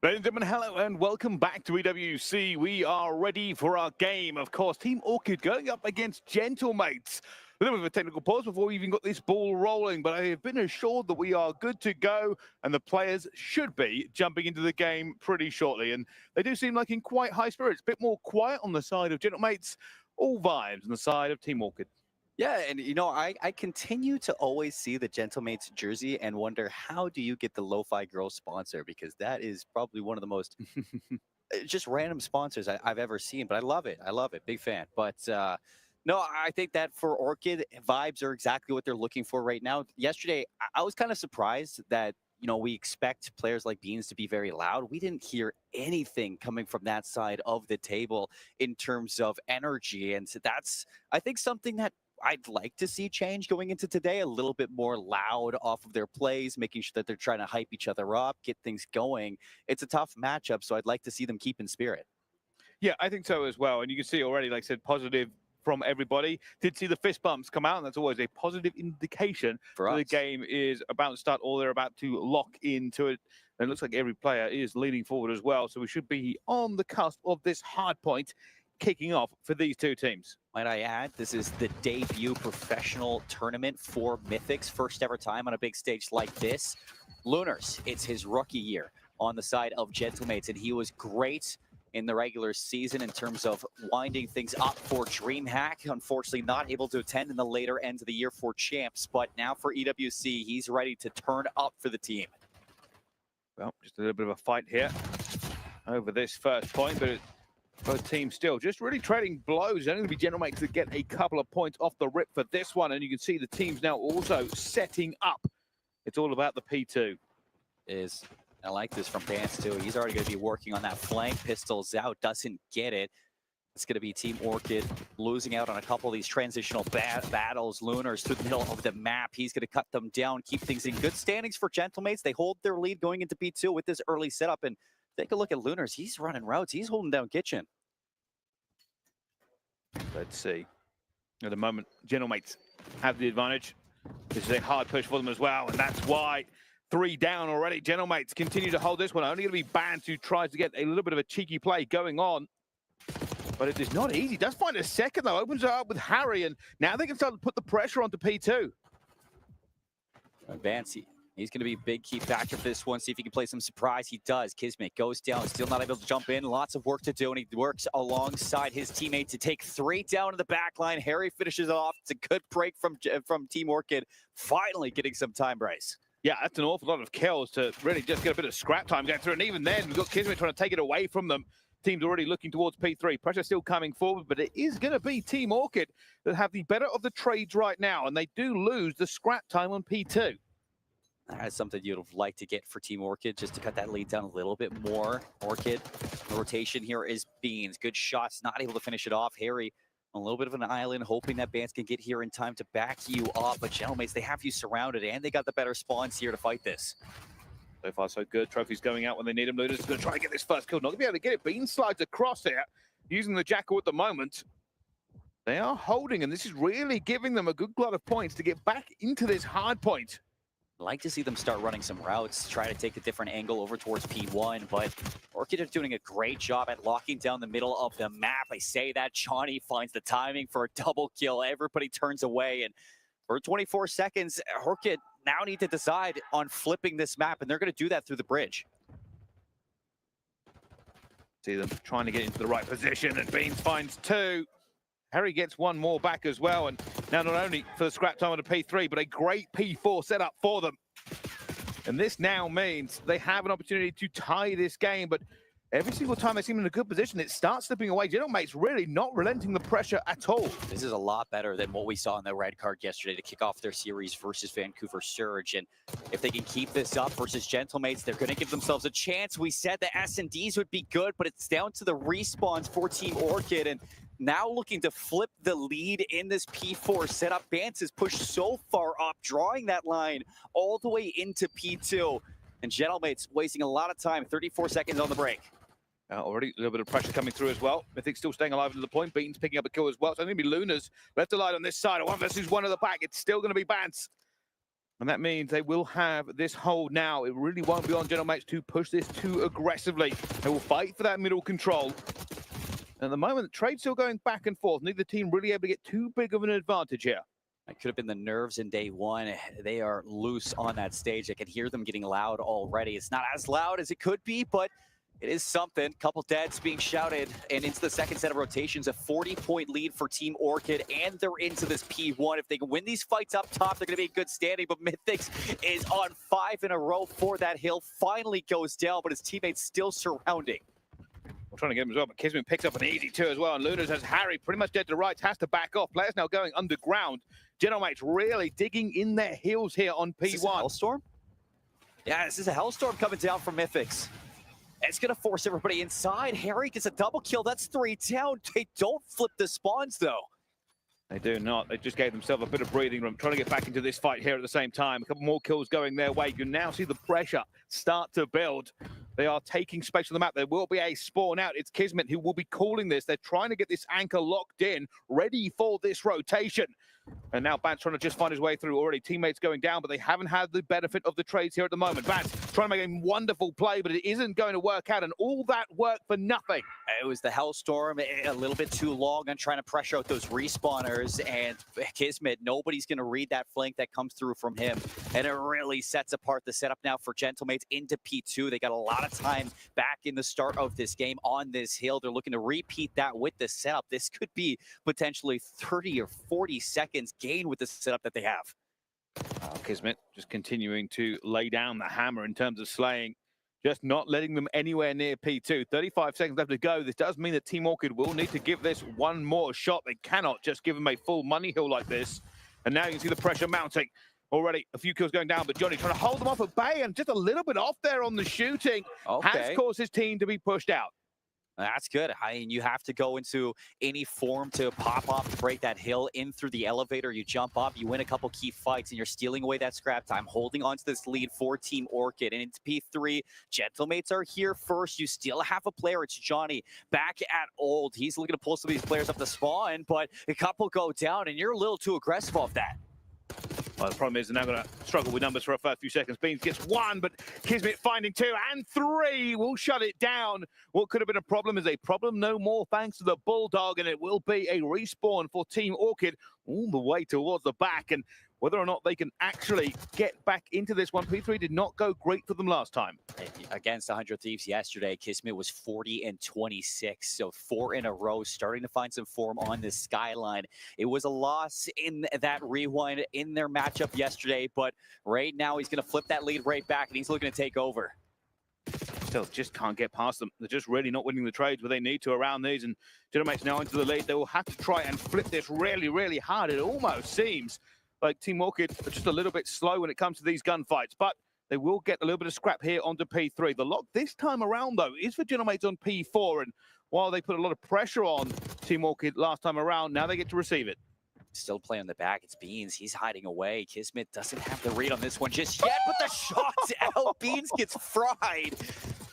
Ladies and gentlemen, hello and welcome back to EWC. We are ready for our game. Of course, Team Orchid going up against Gentlemates. A little bit of a technical pause before we even got this ball rolling, but I have been assured that we are good to go and the players should be jumping into the game pretty shortly. And they do seem like in quite high spirits, a bit more quiet on the side of Gentlemates, all vibes on the side of Team Orchid. Yeah, and you know, I continue to always see the Gentlemates jersey and wonder, how do you get the Lo-Fi Girl sponsor? Because that is probably one of the most just random sponsors I've ever seen, but I love it. I love it. Big fan. But no, I think that for Orchid, vibes are exactly what they're looking for right now. Yesterday, I was kind of surprised that, you know, we expect players like Beans to be very loud. We didn't hear anything coming from that side of the table in terms of energy. And so that's, I think, something that I'd like to see change going into today, a little bit more loud off of their plays, making sure that they're trying to hype each other up, get things going. It's a tough matchup, so I'd like to see them keep in spirit. Yeah, I think so as well. And you can see already, like I said, positive from everybody. Did see the fist bumps come out, and that's always a positive indication For us. The game is about to start, or they're about to lock into it. And it looks like every player is leaning forward as well. So we should be on the cusp of this hard point kicking off for these two teams. Might I add, this is the debut professional tournament for Mythics, first ever time on a big stage like this. Lunars, it's his rookie year on the side of Gentlemates, and he was great in the regular season in terms of winding things up for DreamHack. Unfortunately, not able to attend in the later end of the year for Champs, but now for EWC, he's ready to turn up for the team. Well, just a little bit of a fight here over this first point, but both teams still just really trading blows. Only going to be Gentlemates to get a couple of points off the rip for this one. And you can see the teams now also setting up. It's all about the P2. I like this from Bance too. He's already going to be working on that flank. Pistols out, doesn't get it. It's going to be Team Orchid losing out on a couple of these transitional battles. Lunars through the middle of the map. He's going to cut them down, keep things in good standings for Gentlemates. They hold their lead going into P2 with this early setup. And take a look at Lunars. He's running routes. He's holding down Kitchen. Let's see. At the moment, Gentlemates have the advantage. This is a hard push for them as well, and that's why 3 down already. Gentlemates continue to hold this one. Only going to be Bans who tries to get a little bit of a cheeky play going on. But it is not easy. Does find a second, though. Opens it up with Harry, and now they can start to put the pressure onto P2. Vancy. He's going to be a big key factor for this one. See if he can play some surprise. He does. Kismet goes down. Still not able to jump in. Lots of work to do, and he works alongside his teammate to take 3 down to the back line. Harry finishes it off. It's a good break from Team Orchid. Finally getting some time, Bryce. Yeah, that's an awful lot of kills to really just get a bit of scrap time going through. And even then, we've got Kismet trying to take it away from them. Team's already looking towards P3. Pressure still coming forward, but it is going to be Team Orchid that have the better of the trades right now, and they do lose the scrap time on P2. That's something you'd have liked to get for Team Orchid, just to cut that lead down a little bit more. Orchid, the rotation here is Beans. Good shots, not able to finish it off. Harry, a little bit of an island, hoping that Bans can get here in time to back you up. But Gentlemates, they have you surrounded, and they got the better spawns here to fight this. So far, so good. Trophies going out when they need them. Lunars is going to try and get this first kill. Not going to be able to get it. Beans slides across here, using the Jackal at the moment. They are holding, and this is really giving them a good glut of points to get back into this hard point. I'd like to see them start running some routes, try to take a different angle over towards P1, but Orchid are doing a great job at locking down the middle of the map. I say that, Johnny finds the timing for a double kill. Everybody turns away, and for 24 seconds, Orchid now need to decide on flipping this map, and they're going to do that through the bridge. See them trying to get into the right position, and Beans finds 2. Harry gets 1 more back as well, and now not only for the scrap time on a P3, but a great P4 setup for them. And this now means they have an opportunity to tie this game, but every single time they seem in a good position, it starts slipping away. Gentlemates really not relenting the pressure at all. This is a lot better than what we saw in the red card yesterday to kick off their series versus Vancouver Surge. And if they can keep this up versus Gentlemates, they're going to give themselves a chance. We said the S&Ds would be good, but it's down to the respawns for Team Orchid. And now looking to flip the lead in this P4 setup. Bance is pushed so far up, drawing that line all the way into P2. And Gentlemates wasting a lot of time, 34 seconds on the break. Already a little bit of pressure coming through as well. Mythic still staying alive to the point. Beaton's picking up a kill as well. So it's going to be Lunars left alive on this side. 1 versus 1 at the back. It's still going to be Bance. And that means they will have this hold now. It really won't be on Gentlemen to push this too aggressively. They will fight for that middle control. At the moment, the trade's still going back and forth. Neither team really able to get too big of an advantage here. It could have been the nerves in day one. They are loose on that stage. I can hear them getting loud already. It's not as loud as it could be, but it is something. Couple deads being shouted, and into the second set of rotations, a 40-point lead for Team Orchid, and they're into this P1. If they can win these fights up top, they're going to be in good standing, but Mythics is on 5 in a row for that hill. Finally goes down, but his teammates still surrounding. We're trying to get him as well, but Kismet picks up an easy 2 as well, and Lunas has Harry pretty much dead to rights, has to back off. Players now going underground. Genomates really digging in their heels here on P1. Is this a Hellstorm? Yeah, this is a Hellstorm coming down from Mythics. It's going to force everybody inside. Harry gets a double kill. That's 3 down. They don't flip the spawns, though. They do not. They just gave themselves a bit of breathing room, trying to get back into this fight here at the same time. A couple more kills going their way. You now see the pressure start to build. They are taking space on the map. There will be a spawn out. It's Kismet who will be calling this. They're trying to get this anchor locked in, ready for this rotation. And now Bats trying to just find his way through already. Teammates going down, but they haven't had the benefit of the trades here at the moment. Bats trying to make a wonderful play, but it isn't going to work out. And all that work for nothing. It was the Hellstorm a little bit too long on trying to pressure out those respawners. And Kismet, nobody's going to read that flank that comes through from him. And it really sets apart the setup now for Gentlemates into P2. They got a lot of time back in the start of this game on this hill. They're looking to repeat that with the setup. This could be potentially 30 or 40 seconds gain with the setup that they have. Kismet just continuing to lay down the hammer in terms of slaying, just not letting them anywhere near P2. 35 seconds left to go. This does mean that Team Orchid will need to give this one more shot. They cannot just give them a full money hill like this. And now you can see the pressure mounting. Already a few kills going down, but Johnny trying to hold them off at bay and just a little bit off there on the shooting. Has caused his team to be pushed out. That's good. I mean, you have to go into any form to pop off, to break that hill in through the elevator. You jump up, you win a couple key fights, and you're stealing away that scrap time, holding on to this lead for Team Orchid. And into P3, Gentlemates are here first. You still have a player. It's Johnny back at Old. He's looking to pull some of these players up the spawn, but a couple go down, and you're a little too aggressive off that. Well, the problem is they're now going to struggle with numbers for a first few seconds. Beans gets 1, but Kismet finding 2 and 3 will shut it down. What could have been a problem is a problem no more thanks to the Bulldog, and it will be a respawn for Team Orchid all the way towards the back. And whether or not they can actually get back into this one, P3 did not go great for them last time. Against 100 Thieves yesterday, Kismet was 40 and 26, so 4 in a row, starting to find some form on this skyline. It was a loss in that rewind in their matchup yesterday, but right now he's going to flip that lead right back, and he's looking to take over. Still just can't get past them. They're just really not winning the trades where they need to around these, and Gentlemates now into the lead. They will have to try and flip this really, really hard. It almost seems like Team Orchid are just a little bit slow when it comes to these gunfights, but they will get a little bit of scrap here onto P3. The lock this time around, though, is for Gentlemates on P4, and while they put a lot of pressure on Team Orchid last time around, now they get to receive it. Still playing the back. It's Beans. He's hiding away. Kismet doesn't have the read on this one just yet, but the shot's out. Beans gets fried.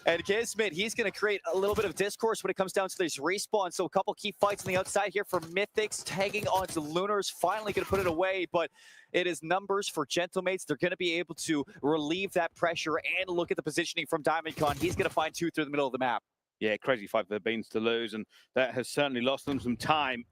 And Kismet, he's going to create a little bit of discourse when it comes down to these respawns. So a couple key fights on the outside here for Mythics, tagging onto Lunars, finally going to put it away, but it is numbers for Gentlemates. They're going to be able to relieve that pressure and look at the positioning from Diamondcon. He's going to find 2 through the middle of the map. Yeah, crazy fight for the Beans to lose, and that has certainly lost them some time.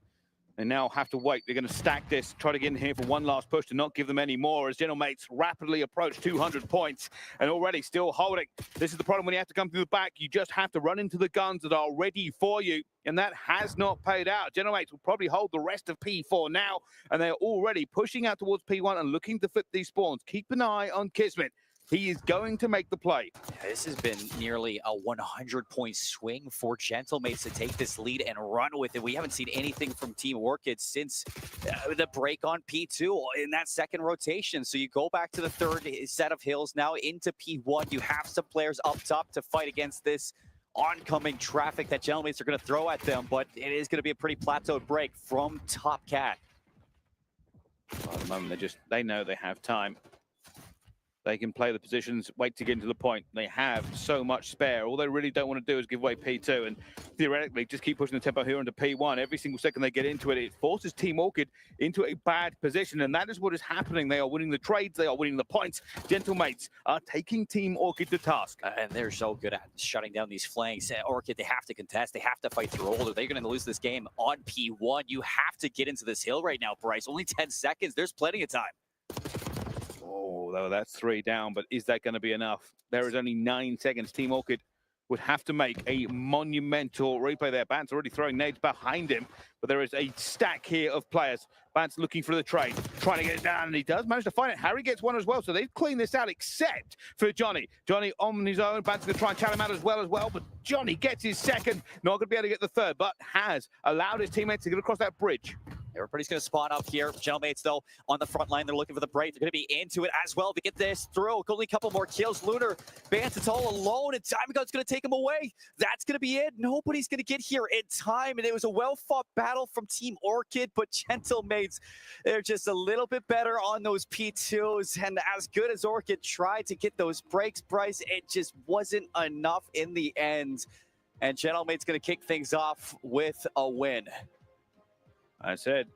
They now have to wait. They're going to stack this, try to get in here for one last push to not give them any more as Gentlemates rapidly approach 200 points and already still holding. This is the problem when you have to come through the back. You just have to run into the guns that are ready for you, and that has not paid out. Gentlemates will probably hold the rest of P4 now, and they're already pushing out towards P1 and looking to flip these spawns. Keep an eye on Kismet. He is going to make the play. This has been nearly a 100-point swing for Gentlemates to take this lead and run with it. We haven't seen anything from Team Orchid since the break on P2 in that second rotation. So you go back to the third set of hills now into P1. You have some players up top to fight against this oncoming traffic that Gentlemates are going to throw at them, but it is going to be a pretty plateaued break from Top Cat. Well, at the moment, they know they have time. they can play the positions, wait to get into the point. They have so much spare. All they really don't want to do is give away P2 and theoretically just keep pushing the tempo here into P1. Every single second they get into it, it forces Team Orchid into a bad position, and that is what is happening. They are winning the trades, they are winning the points. Gentlemates are taking Team Orchid to task. And they're so good at shutting down these flanks. Orchid, they have to contest, they have to fight through older. They're going to lose this game on P1. You have to get into this hill right now, Bryce. Only 10 seconds, there's plenty of time. Oh, though that's 3 down, but is that going to be enough? There is only 9 seconds. Team Orchid would have to make a monumental replay there. Bant's already throwing nades behind him, but there is a stack here of players. Bant's looking for the trade, trying to get it down, and he does manage to find it. Harry gets one as well, so they've cleaned this out, except for Johnny. Johnny on his own. Bant's going to try and challenge him out as well, but Johnny gets his second. Not going to be able to get the third, but has allowed his teammates to get across that bridge. Everybody's going to spawn up here. Gentlemates, though, on the front line. They're looking for the break. They're going to be into it as well to get this through. Only a couple more kills. Lunar, Bance, it's all alone, and Time Gun's going to take him away. That's going to be it. Nobody's going to get here in time, and it was a well-fought battle from Team Orchid, but Gentlemates, they're just a little bit better on those P2s, and as good as Orchid tried to get those breaks, Bryce, it just wasn't enough in the end, and Gentlemates going to kick things off with a win. I said,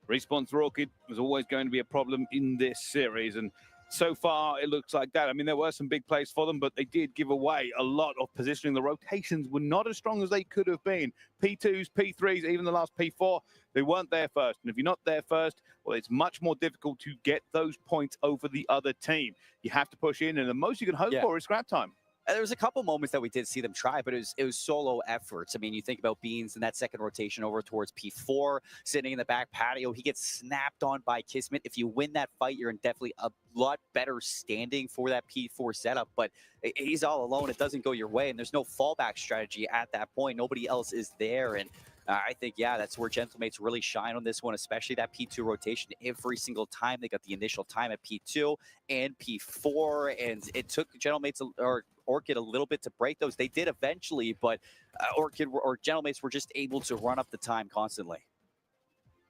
respawn for Orchid was always going to be a problem in this series, and so far it looks like that. I mean, there were some big plays for them, but they did give away a lot of positioning. The rotations were not as strong as they could have been. P2s, P3s, even the last P4, they weren't there first. And if you're not there first, well, it's much more difficult to get those points over the other team. You have to push in, and the most you can hope for is scrap time. There was a couple moments that we did see them try, but it was solo efforts. I mean, you think about Beans in that second rotation over towards P4, sitting in the back patio. He gets snapped on by Kismet. If you win that fight, you're in definitely a lot better standing for that P4 setup, but he's all alone. It doesn't go your way, and there's no fallback strategy at that point. Nobody else is there, and I think, yeah, that's where Gentlemates really shine on this one, especially that P2 rotation. Every single time they got the initial time at P2 and P4, and it took Gentlemates or Orchid a little bit to break those. They did eventually, but Orchid or Gentlemates were just able to run up the time constantly.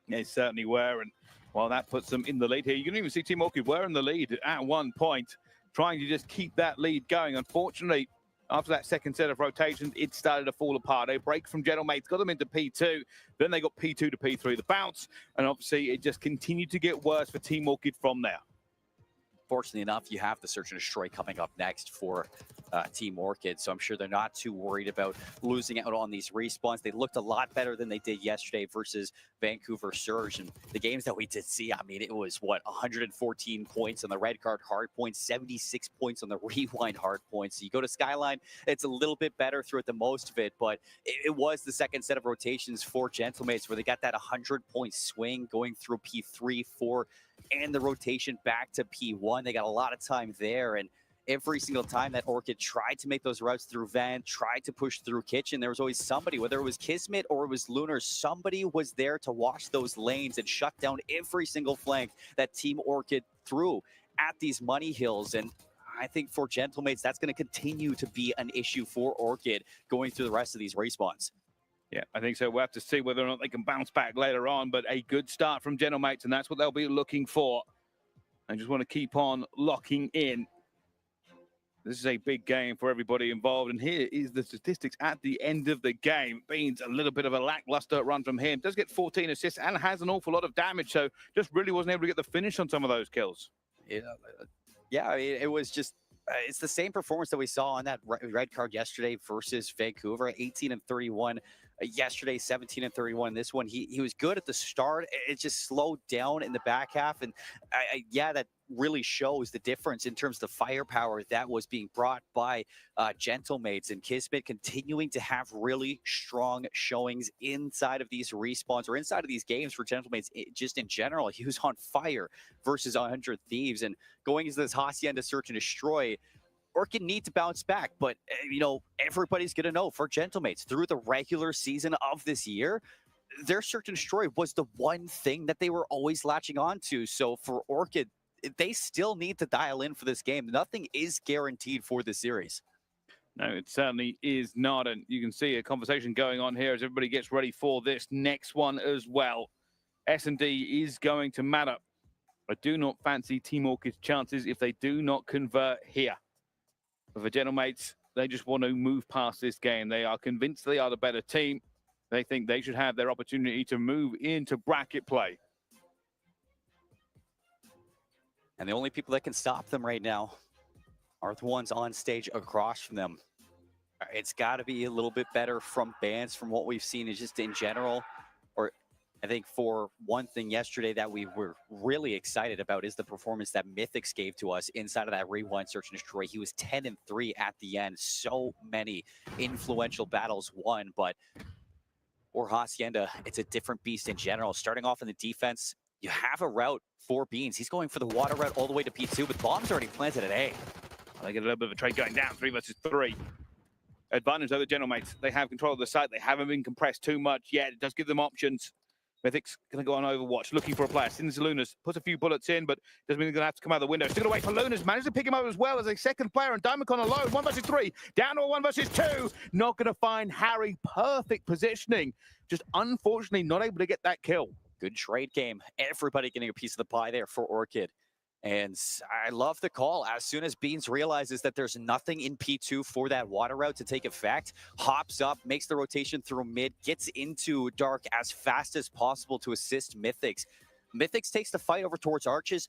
They certainly were, and while that puts them in the lead here, you can even see Team Orchid were in the lead at one point, trying to just keep that lead going. Unfortunately, after that second set of rotations, it started to fall apart. A break from Gentlemates got them into P2. Then they got P2 to P3, the bounce. And obviously, it just continued to get worse for Team Orchid from there. Fortunately enough, you have the Search and Destroy coming up next for Team Orchid, so I'm sure they're not too worried about losing out on these respawns. They looked a lot better than they did yesterday versus Vancouver Surge, and the games that we did see, I mean, it was, what, 114 points on the red card hard points, 76 points on the rewind hard points. So you go to Skyline, it's a little bit better throughout the most of it, but it was the second set of rotations for Gentlemates where they got that 100-point swing going through P3, 4, and the rotation back to P1. They got a lot of time there, and every single time that Orchid tried to make those routes through Van, tried to push through Kitchen, there was always somebody, whether it was Kismet or it was Lunar, somebody was there to watch those lanes and shut down every single flank that Team Orchid threw at these money hills. And I think for Gentlemates, that's going to continue to be an issue for Orchid going through the rest of these respawns. Yeah, I think so. We'll have to see whether or not they can bounce back later on, but a good start from Gentlemates, and that's what they'll be looking for. I just want to keep on locking in. This is a big game for everybody involved, and here is the statistics at the end of the game. Beans, a little bit of a lackluster run from him. Does get 14 assists and has an awful lot of damage, so just really wasn't able to get the finish on some of those kills. Yeah, I mean, it was just it's the same performance that we saw on that red card yesterday versus Vancouver, 18 and 31. Yesterday, 17 and 31. This one, he was good at the start. It just slowed down in the back half, and yeah, that really shows the difference in terms of the firepower that was being brought by Gentlemates, and Kismet continuing to have really strong showings inside of these respawns or inside of these games for Gentlemates. Just in general, he was on fire versus 100 Thieves, and going into this Hacienda Search and Destroy, Orchid need to bounce back, but you know, everybody's gonna know for Gentlemates through the regular season of this year, their Search and Destroy was the one thing that they were always latching on to. So for Orchid, they still need to dial in for this game. Nothing is guaranteed for the series. No, it certainly is not, and you can see a conversation going on here as everybody gets ready for this next one as well. S&D is going to matter. I do not fancy Team Orchid's chances if they do not convert here. But for Gentlemates, they just want to move past this game. They are convinced they are the better team. They think they should have their opportunity to move into bracket play. And the only people that can stop them right now are the ones on stage across from them. It's got to be a little bit better from bands from what we've seen is just in general. Or I think for one thing yesterday that we were really excited about is the performance that Mythics gave to us inside of that Rewind Search and Destroy. He was 10-3 at the end. So many influential battles won, but for Hacienda, it's a different beast in general. Starting off in the defense, you have a route for Beans. He's going for the water route all the way to P2, but bomb's already planted at A. They get a little bit of a trade going down, 3 versus 3. Advantage over Gentlemates. They have control of the site. They haven't been compressed too much yet. It does give them options. Mythic's going to go on Overwatch, looking for a player. Sends Lunas, puts a few bullets in, but doesn't mean he's going to have to come out of the window. Still going to wait for Lunas. Managed to pick him up as well as a second player, and Diamond alone. 1 versus 3. Down to a 1 versus 2. Not going to find Harry. Perfect positioning. Just unfortunately not able to get that kill. Good trade game. Everybody getting a piece of the pie there for Orchid. And I love the call. As soon as Beans realizes that there's nothing in P2 for that water route to take effect, hops up, makes the rotation through mid, gets into Dark as fast as possible to assist Mythics. Mythics takes the fight over towards Arches,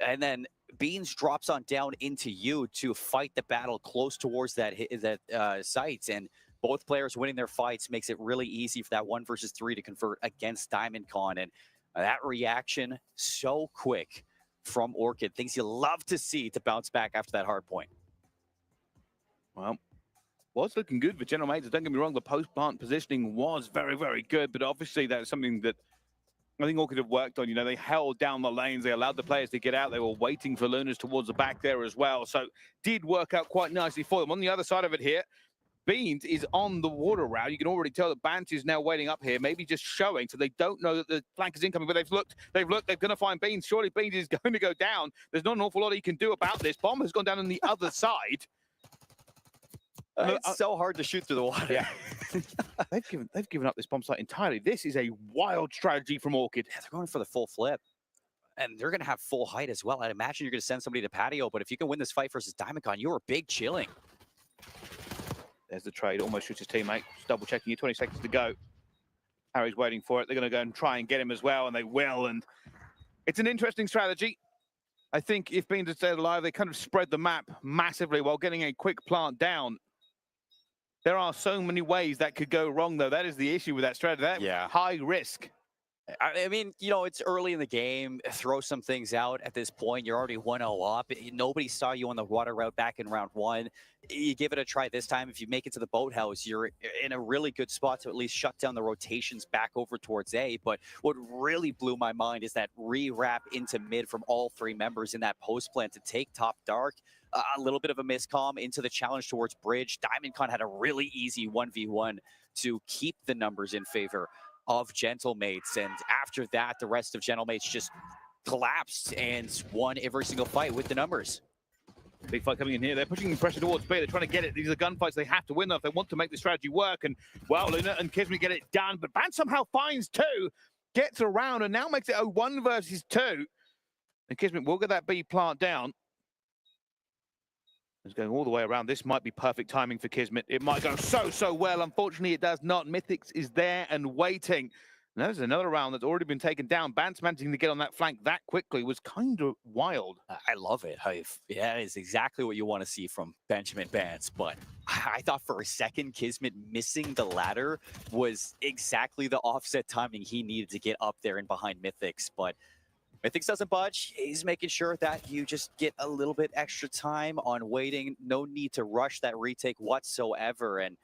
and then Beans drops on down into you to fight the battle close towards that site. And both players winning their fights makes it really easy for that 1 versus 3 to convert against DiamondCon. And that reaction, so quick from Orchid. Things you love to see to bounce back after that hard point. Well, was looking good for Gentlemates. Don't get me wrong, the post-plant positioning was very, very good, but obviously that's something that I think Orchid have worked on. You know, they held down the lanes. They allowed the players to get out. They were waiting for Lunas towards the back there as well. So did work out quite nicely for them. On the other side of it here, Beans is on the water route. You can already tell that Bant is now waiting up here, maybe just showing, so they don't know that the flank is incoming, but they've looked, they're going to find Beans. Surely Beans is going to go down. There's not an awful lot he can do about this. Bomb has gone down on the other side. It's so hard to shoot through the water. Yeah. they've given up this bomb site entirely. This is a wild strategy from Orchid. Yeah, they're going for the full flip. And they're going to have full height as well. I'd imagine you're going to send somebody to patio, but if you can win this fight versus DiamondCon, you are big chilling. There's the trade, almost shoots his teammate. Just double checking you, 20 seconds to go. Harry's waiting for it. They're going to go and try and get him as well, and they will. And it's an interesting strategy. I think if Beans had stayed alive, they kind of spread the map massively while getting a quick plant down. There are so many ways that could go wrong, though. That is the issue with that strategy. That high risk. I mean, you know, it's early in the game. Throw some things out at this point. You're already 1-0 up. Nobody saw you on the water route back in round 1. You give it a try this time. If you make it to the boathouse, you're in a really good spot to at least shut down the rotations back over towards A. But what really blew my mind is that re-wrap into mid from all 3 members in that post plan to take top Dark. A little bit of a miscomm into the challenge towards Bridge. DiamondCon had a really easy 1v1 to keep the numbers in favor of Gentlemates, and after that the rest of Gentlemates just collapsed and won every single fight with the numbers. Big fight coming in here. They're pushing pressure towards B. They're trying to get it. These are gunfights. They have to win them if they want to make the strategy work. And well, Luna and Kismet get it done, but Bant somehow finds 2, gets around, and now makes it a 1 versus 2. And Kismet will get that B plant down. It's going all the way around. This might be perfect timing for Kismet. It might go so well. Unfortunately, it does not. Mythics is there and waiting. And there's another round that's already been taken down. Bant's managing to get on that flank that quickly was kind of wild. I love it. That is exactly what you want to see from Benjamin Bance. But I thought for a second, Kismet missing the ladder was exactly the offset timing he needed to get up there and behind Mythics. But Mythics doesn't budge. He's making sure that you just get a little bit extra time on waiting. No need to rush that retake whatsoever. And,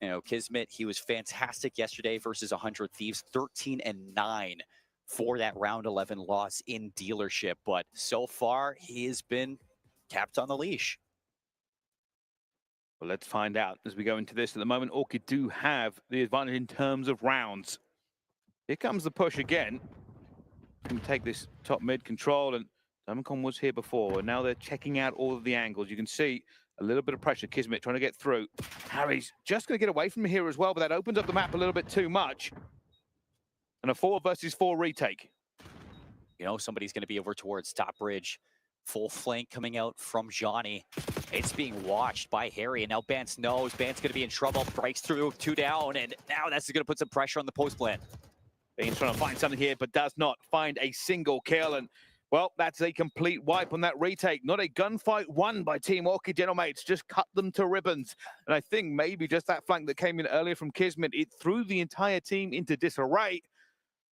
you know, Kismet, he was fantastic yesterday versus 100 Thieves, 13-9 for that round 11 loss in dealership. But so far, he has been kept on the leash. Well, let's find out as we go into this. At the moment, Orchid do have the advantage in terms of rounds. Here comes the push again. Can take this top mid control, and DiamondCon was here before, and now they're checking out all of the angles. You can see a little bit of pressure. Kismet trying to get through. Harry's just going to get away from here as well, but that opens up the map a little bit too much. And a 4 versus 4 retake. You know, somebody's going to be over towards top bridge. Full flank coming out from Johnny. It's being watched by Harry, and now Bance knows Bance going to be in trouble. Breaks through 2 down, and now that's going to put some pressure on the post plan. Beans trying to find something here, but does not find a single kill. And, well, that's a complete wipe on that retake. Not a gunfight won by Team Orchid. Gentlemates just cut them to ribbons. And I think maybe just that flank that came in earlier from Kismet, it threw the entire team into disarray.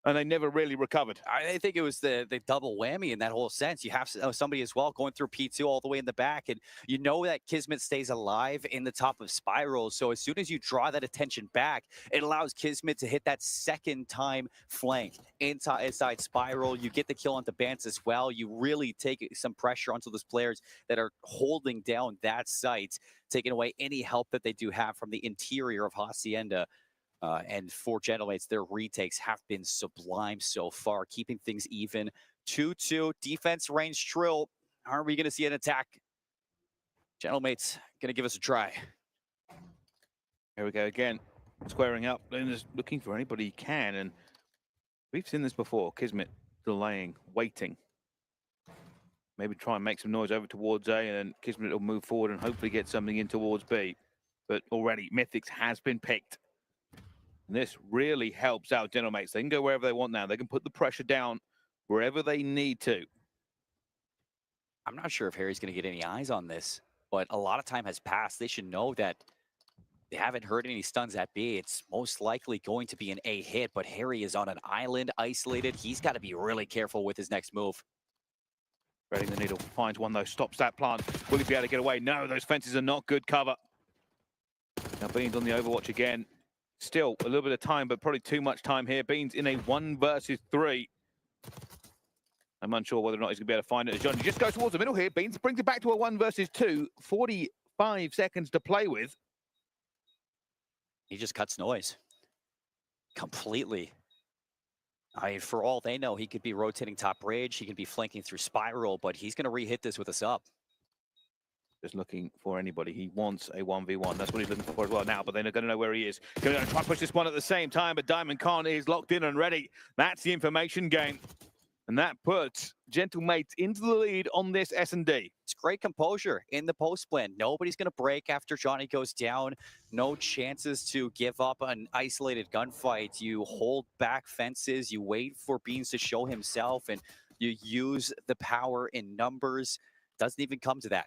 And they never really recovered. I think it was the double whammy in that whole sense. You have somebody as well going through P2 all the way in the back, and you know that Kismet stays alive in the top of Spiral. So as soon as you draw that attention back, it allows Kismet to hit that second time flank inside Spiral. You get the kill onto Bance as well. You really take some pressure onto those players that are holding down that site, taking away any help that they do have from the interior of Hacienda. And for Gentlemates, their retakes have been sublime so far, keeping things even. 2-2, defense range Trill. Are we going to see an attack? Gentlemates going to give us a try. Here we go again, squaring up and just looking for anybody he can. And we've seen this before. Kismet delaying, waiting. Maybe try and make some noise over towards A, and then Kismet will move forward and hopefully get something in towards B. But already, Mythics has been picked. And this really helps out Gentlemates. They can go wherever they want now. They can put the pressure down wherever they need to. I'm not sure if Harry's going to get any eyes on this, but a lot of time has passed. They should know that they haven't heard any stuns at B. It's most likely going to be an A hit, but Harry is on an island, isolated. He's got to be really careful with his next move. Threading the needle, finds one though, stops that plant. Will he be able to get away? No, those fences are not good cover. Now Beans on the overwatch again. Still a little bit of time, but probably too much time here. Beans in a 1 versus 3. I'm unsure whether or not he's going to be able to find it. As Johnny just goes towards the middle here. Beans brings it back to a 1 versus 2. 45 seconds to play with. He just cuts noise completely. I mean, for all they know, he could be rotating top bridge. He could be flanking through Spiral, but he's going to re-hit this with a sub. Just looking for anybody. He wants a 1v1. That's what he's looking for as well now, but they're not going to know where he is. Going to try to push this one at the same time, but Diamond Khan is locked in and ready. That's the information game. And that puts Gentlemates into the lead on this S&D. It's great composure in the post plan. Nobody's going to break after Johnny goes down. No chances to give up an isolated gunfight. You hold back fences. You wait for Beans to show himself, and you use the power in numbers. Doesn't even come to that.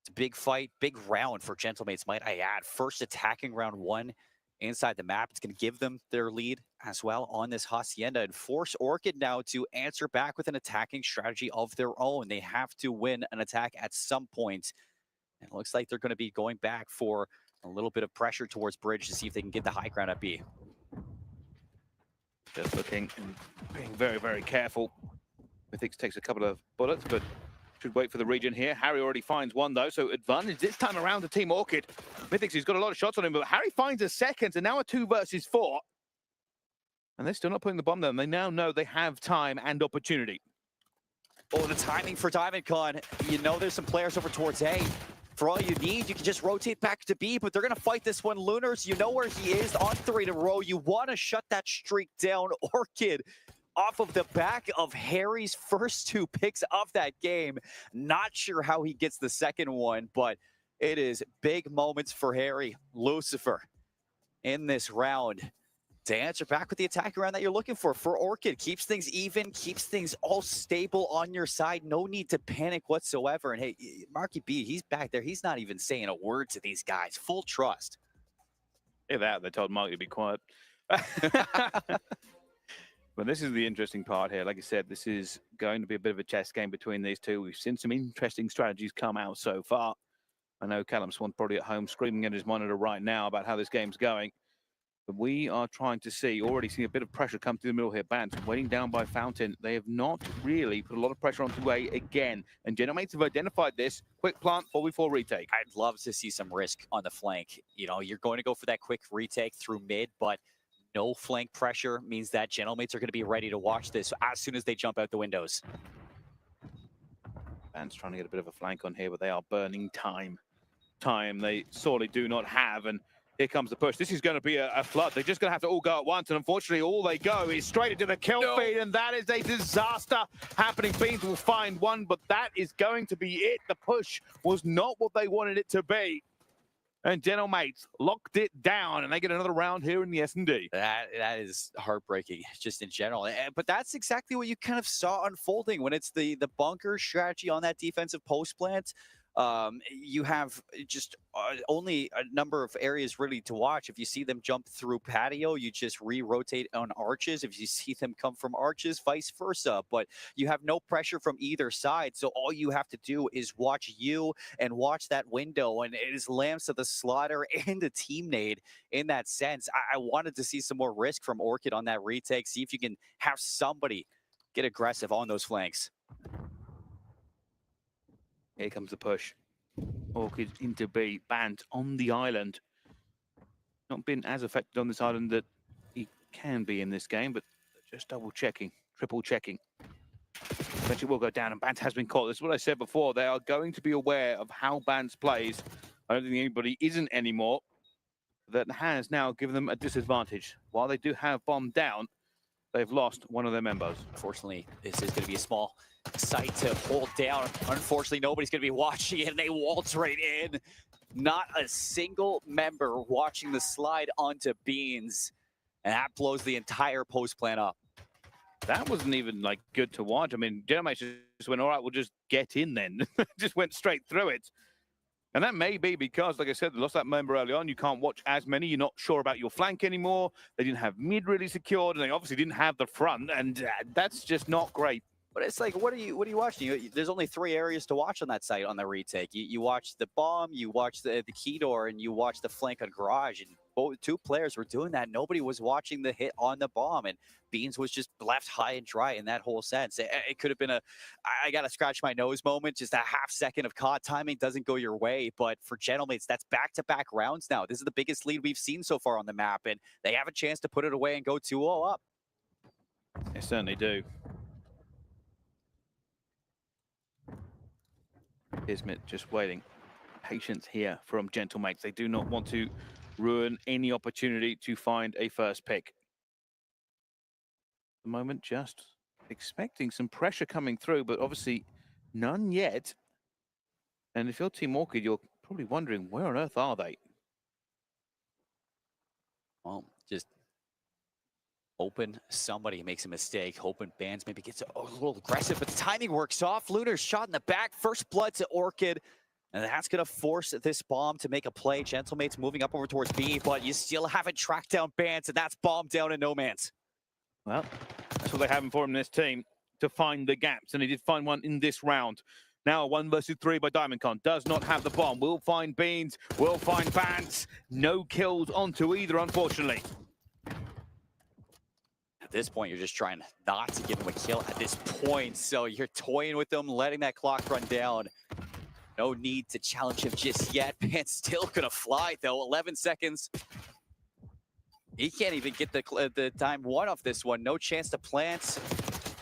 It's a big fight, big round for Gentlemates, might I add. First attacking round 1 inside the map. It's going to give them their lead as well on this Hacienda and force Orchid now to answer back with an attacking strategy of their own. They have to win an attack at some point. And it looks like they're going to be going back for a little bit of pressure towards Bridge to see if they can get the high ground at B. Just looking and being very, very careful. Mythics takes a couple of bullets, but should wait for the region here. Harry already finds one, though, so advantage this time around to Team Orchid. Mythics, he's got a lot of shots on him, but Harry finds a second, and now a 2 versus 4. And they're still not putting the bomb down. They now know they have time and opportunity. Oh, the timing for Diamond Con. You know there's some players over towards A. For all you need, you can just rotate back to B, but they're going to fight this one. Lunars, you know where he is on 3 in a row. You want to shut that streak down. Orchid, off of the back of Harry's first 2 picks of that game. Not sure how he gets the second one, but it is big moments for Harry. Lucifer in this round to answer back with the attack round that you're looking for Orchid. Keeps things even, keeps things all stable on your side. No need to panic whatsoever. And hey, Marky B, he's back there. He's not even saying a word to these guys. Full trust. Hear that? They told Marky to be quiet. But this is the interesting part here. Like I said, this is going to be a bit of a chess game between these two. We've seen some interesting strategies come out so far. I know Callum Swan probably at home screaming at his monitor right now about how this game's going. But we are trying to already see a bit of pressure come through the middle here. Bance waiting down by Fountain. They have not really put a lot of pressure onto A again. And Gentlemates have identified this. Quick plant, 4v4 retake. I'd love to see some risk on the flank. You know, you're going to go for that quick retake through mid, but no flank pressure means that Gentlemates are going to be ready to watch this as soon as they jump out the windows. Bance trying to get a bit of a flank on here, but they are burning time. They sorely do not have. And Here comes the push. This is going to be a flood. They're just going to have to all go at once, and unfortunately, all they go is straight into the kill feed, and that is a disaster happening. Beans will find one, but that is going to be it. The push was not what they wanted it to be. And Gentlemates locked it down, and they get another round here in the S&D. That is heartbreaking, just in general. But that's exactly what you kind of saw unfolding when it's the bunker strategy on that defensive post plant. You have just only a number of areas really to watch. If you see them jump through patio, you just re-rotate on arches. If you see them come from arches, vice versa. But you have no pressure from either side. So all you have to do is watch you and watch that window. And it is Lambs to the slaughter and a team nade in that sense. I wanted to see some more risk from Orchid on that retake. See if you can have somebody get aggressive on those flanks. Here comes the push. Orchid into B. Bant on the island. Not been as effective on this island that he can be in this game, but just double checking, triple checking. Eventually will go down, and Bant has been caught. This is what I said before. They are going to be aware of how Bant plays. I don't think anybody isn't anymore. That has now given them a disadvantage. While they do have bomb down, they've lost one of their members. Unfortunately, this is going to be a small site to hold down. Unfortunately, nobody's going to be watching it, and they waltz right in. Not a single member watching the slide onto Beans, and that blows the entire post plan up. That wasn't even like good to watch. I mean, Gentlemates just went, all right, we'll just get in then. Just went straight through it. And that may be because, like I said, they lost that member early on. You can't watch as many. You're not sure about your flank anymore. They didn't have mid really secured, and they obviously didn't have the front, and that's just not great. But it's like, what are you watching? There's only 3 areas to watch on that site on the retake. You watch the bomb, you watch the key door, and you watch the flank on garage. And both 2 players were doing that. Nobody was watching the hit on the bomb, and Beans was just left high and dry in that whole sense. It could have been I got to scratch my nose moment. Just a half second of COD timing doesn't go your way. But for Gentlemates, that's back-to-back rounds now. This is the biggest lead we've seen so far on the map, and they have a chance to put it away and go 2-0 up. They certainly do. Kismet just waiting. Patience here from Gentlemates. They do not want to ruin any opportunity to find a first pick. At the moment, just expecting some pressure coming through, but obviously none yet. And if you're Team Orchid, you're probably wondering, where on earth are they? Well, just hoping somebody makes a mistake, hoping Bands maybe gets a little aggressive, but the timing works off. Lunar's shot in the back, first blood to Orchid, and that's going to force this bomb to make a play. Gentlemates moving up over towards B, but you still haven't tracked down Bands, and that's bomb down in no man's. Well, that's what they have for him, this team, to find the gaps, and he did find one in this round. Now 1 versus 3 by Diamondcon. Does not have the bomb. Will find Beans, will find Bands. No kills onto either, unfortunately. At this point, you're just trying not to give him a kill at this point. So you're toying with them, letting that clock run down. No need to challenge him just yet. Man's still gonna fly though. 11 seconds. He can't even get the time 1 off this one. No chance to plant.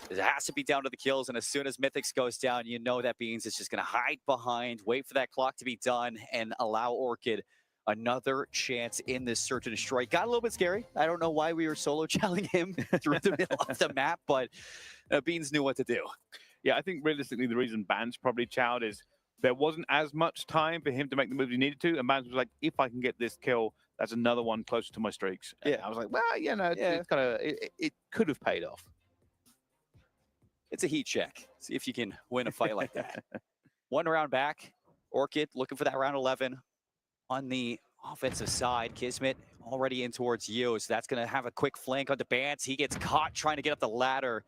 It has to be down to the kills, and as soon as Mythics goes down, you know that Beans is just gonna hide behind, wait for that clock to be done, and allow Orchid another chance in this search and destroy. Got a little bit scary. I don't know why we were solo challenging him through the middle of the map, but Beans knew what to do. Yeah, I think realistically the reason Bands probably chowed is there wasn't as much time for him to make the moves he needed to, and Bands was like, if I can get this kill, that's another one closer to my streaks. Yeah. And I was like, well, you know, it's kind of, it could have paid off. It's a heat check. See if you can win a fight like that. 1 round back. Orchid looking for that round 11. On the offensive side, Kismet already in towards you, so that's going to have a quick flank onto Bands. He gets caught trying to get up the ladder.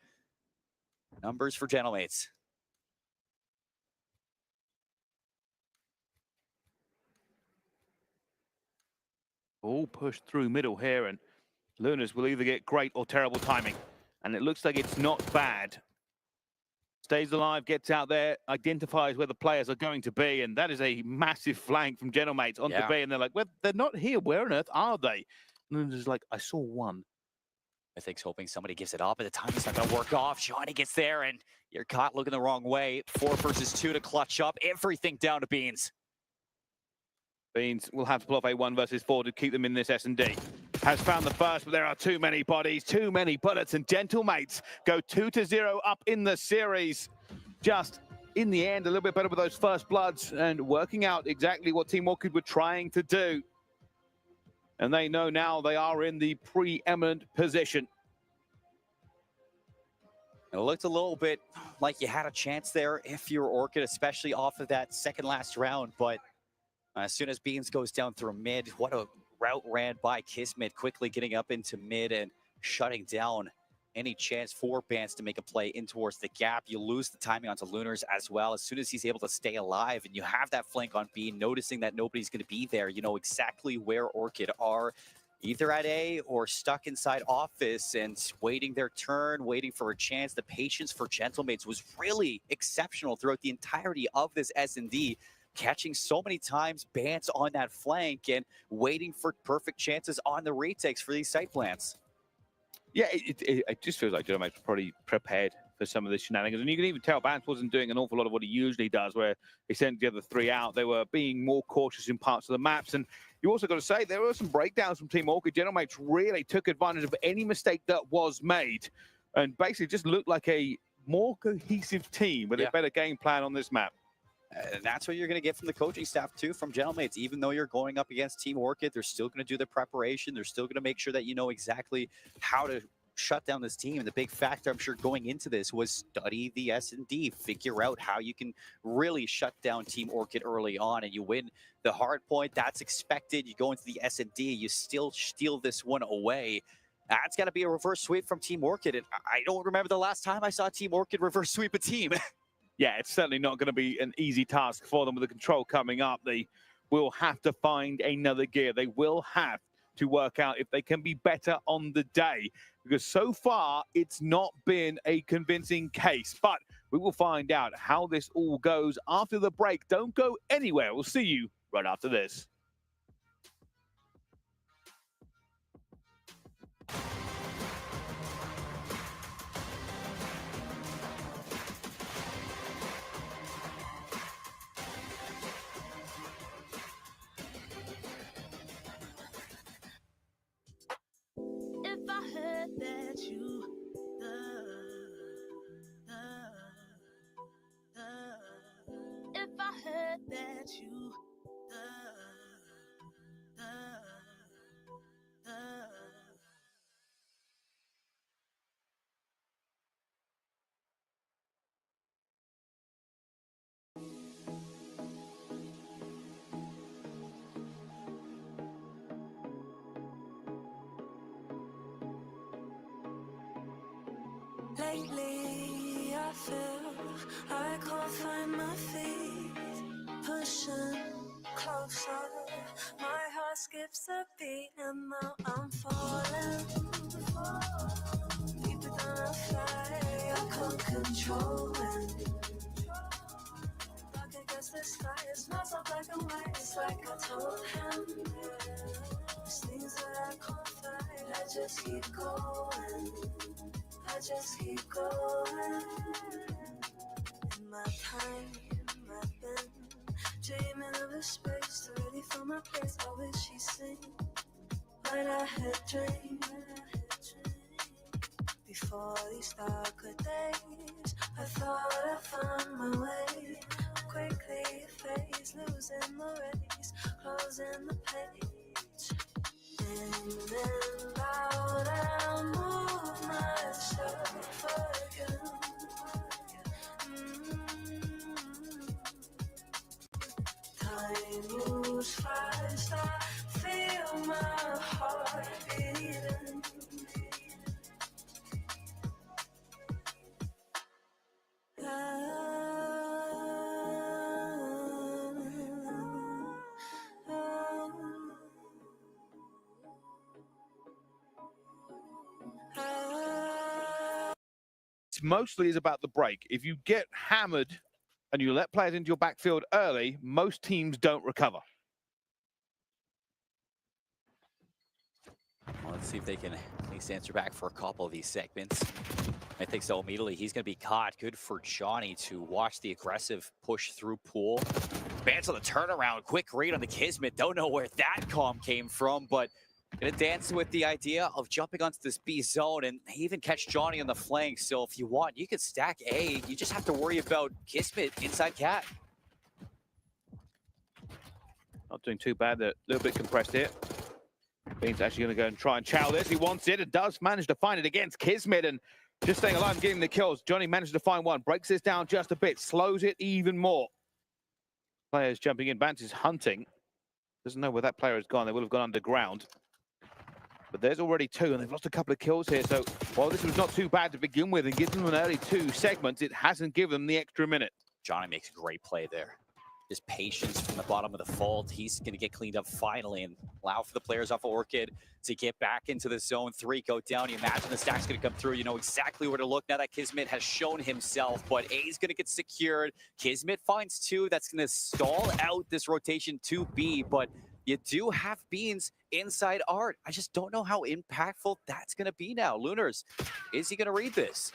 Numbers for Gentlemates. All pushed through middle here, and Lunas will either get great or terrible timing. And it looks like it's not bad. Stays alive, gets out there, identifies where the players are going to be, and that is a massive flank from Gentlemates onto B, and they're like, well, they're not here. Where on earth are they? And then there's like, I saw one. Mythic's hoping somebody gives it up, but the timing's not going to work off. Johnny gets there, and you're caught looking the wrong way. 4 versus 2 to clutch up. Everything down to Beans. Beans will have to pull off a 1 versus 4 to keep them in this S&D. Has found the first, but there are too many bodies, too many bullets, and Gentlemates go 2-0 up in the series. Just in the end, a little bit better with those first bloods and working out exactly what Team Orchid were trying to do. And they know now they are in the preeminent position. It looked a little bit like you had a chance there if you're Orchid, especially off of that second last round. But as soon as Beans goes down through mid, what a route ran by Kismet, quickly getting up into mid and shutting down any chance for Bance to make a play in towards the gap. You lose the timing onto Lunars as well. As soon as he's able to stay alive and you have that flank on B, noticing that nobody's going to be there, you know exactly where Orchid are, either at A or stuck inside office and waiting their turn, waiting for a chance. The patience for Gentlemates was really exceptional throughout the entirety of this S&D, catching so many times Bance on that flank and waiting for perfect chances on the retakes for these site plants. Yeah, it just feels like Gentlemates was probably prepared for some of the shenanigans. And you can even tell Bance wasn't doing an awful lot of what he usually does, where he sent the other 3 out. They were being more cautious in parts of the maps. And you also got to say, there were some breakdowns from Team Orchid. Gentlemates really took advantage of any mistake that was made and basically just looked like a more cohesive team with a better game plan on this map. And that's what you're going to get from the coaching staff, too, from Gentlemates. Even though you're going up against Team Orchid, they're still going to do the preparation. They're still going to make sure that you know exactly how to shut down this team. And the big factor, I'm sure, going into this was study the S&D, figure out how you can really shut down Team Orchid early on, and you win the hard point. That's expected. You go into the S&D, you still steal this one away. That's got to be a reverse sweep from Team Orchid. And I don't remember the last time I saw Team Orchid reverse sweep a team. Yeah, it's certainly not going to be an easy task for them with the control coming up. They will have to find another gear. They will have to work out if they can be better on the day, because so far it's not been a convincing case. But we will find out how this all goes after the break. Don't go anywhere. We'll see you right after this. If I heard that you if I heard that you Lately, I feel I can't find my feet, pushing closer. My heart skips a beat, and now I'm falling deeper than I fly. I can't control it. Dark against the sky, it's not so black and white. It's like I told him. There's things that I can't fight. I just keep going. I just keep going. In my time, I've been dreaming of a space ready for my place. I wish she'd sing what I had dreamed. Before these darker days, I thought I found my way. Quickly it fades, losing the race, closing the page. In and out, I move myself again. Time moves fast, I feel my heart beating. Mostly is about the break. If you get hammered and you let players into your backfield early, most teams don't recover. Well, let's see if they can at least answer back for a couple of these segments. I think so immediately. He's going to be caught. Good for Johnny to watch the aggressive push through pool. Bans on the turnaround, quick read on the Kismet. Don't know where that calm came from, but gonna dance with the idea of jumping onto this B zone and even catch Johnny on the flank. So if you want, you could stack A. You just have to worry about Kismet inside Cat. Not doing too bad. A little bit compressed here. Bean's actually going to go and try and chow this. He wants it and does manage to find it against Kismet and just staying alive and getting the kills. Johnny managed to find one, breaks this down just a bit, slows it even more. Players jumping in. Bance is hunting. Doesn't know where that player has gone. They will have gone underground. But there's already two, and they've lost a couple of kills here. So while this was not too bad to begin with and give them an early 2 segments, it hasn't given them the extra minute. Johnny makes a great play there. Just patience from the bottom of the fold. He's going to get cleaned up finally and allow for the players off of Orchid to get back into the zone 3, go down. You imagine the stack's going to come through. You know exactly where to look now that Kismet has shown himself, but A is going to get secured. Kismet finds 2. That's going to stall out this rotation to B, but you do have Beans inside Art. I just don't know how impactful that's going to be now. Lunars, is he going to read this?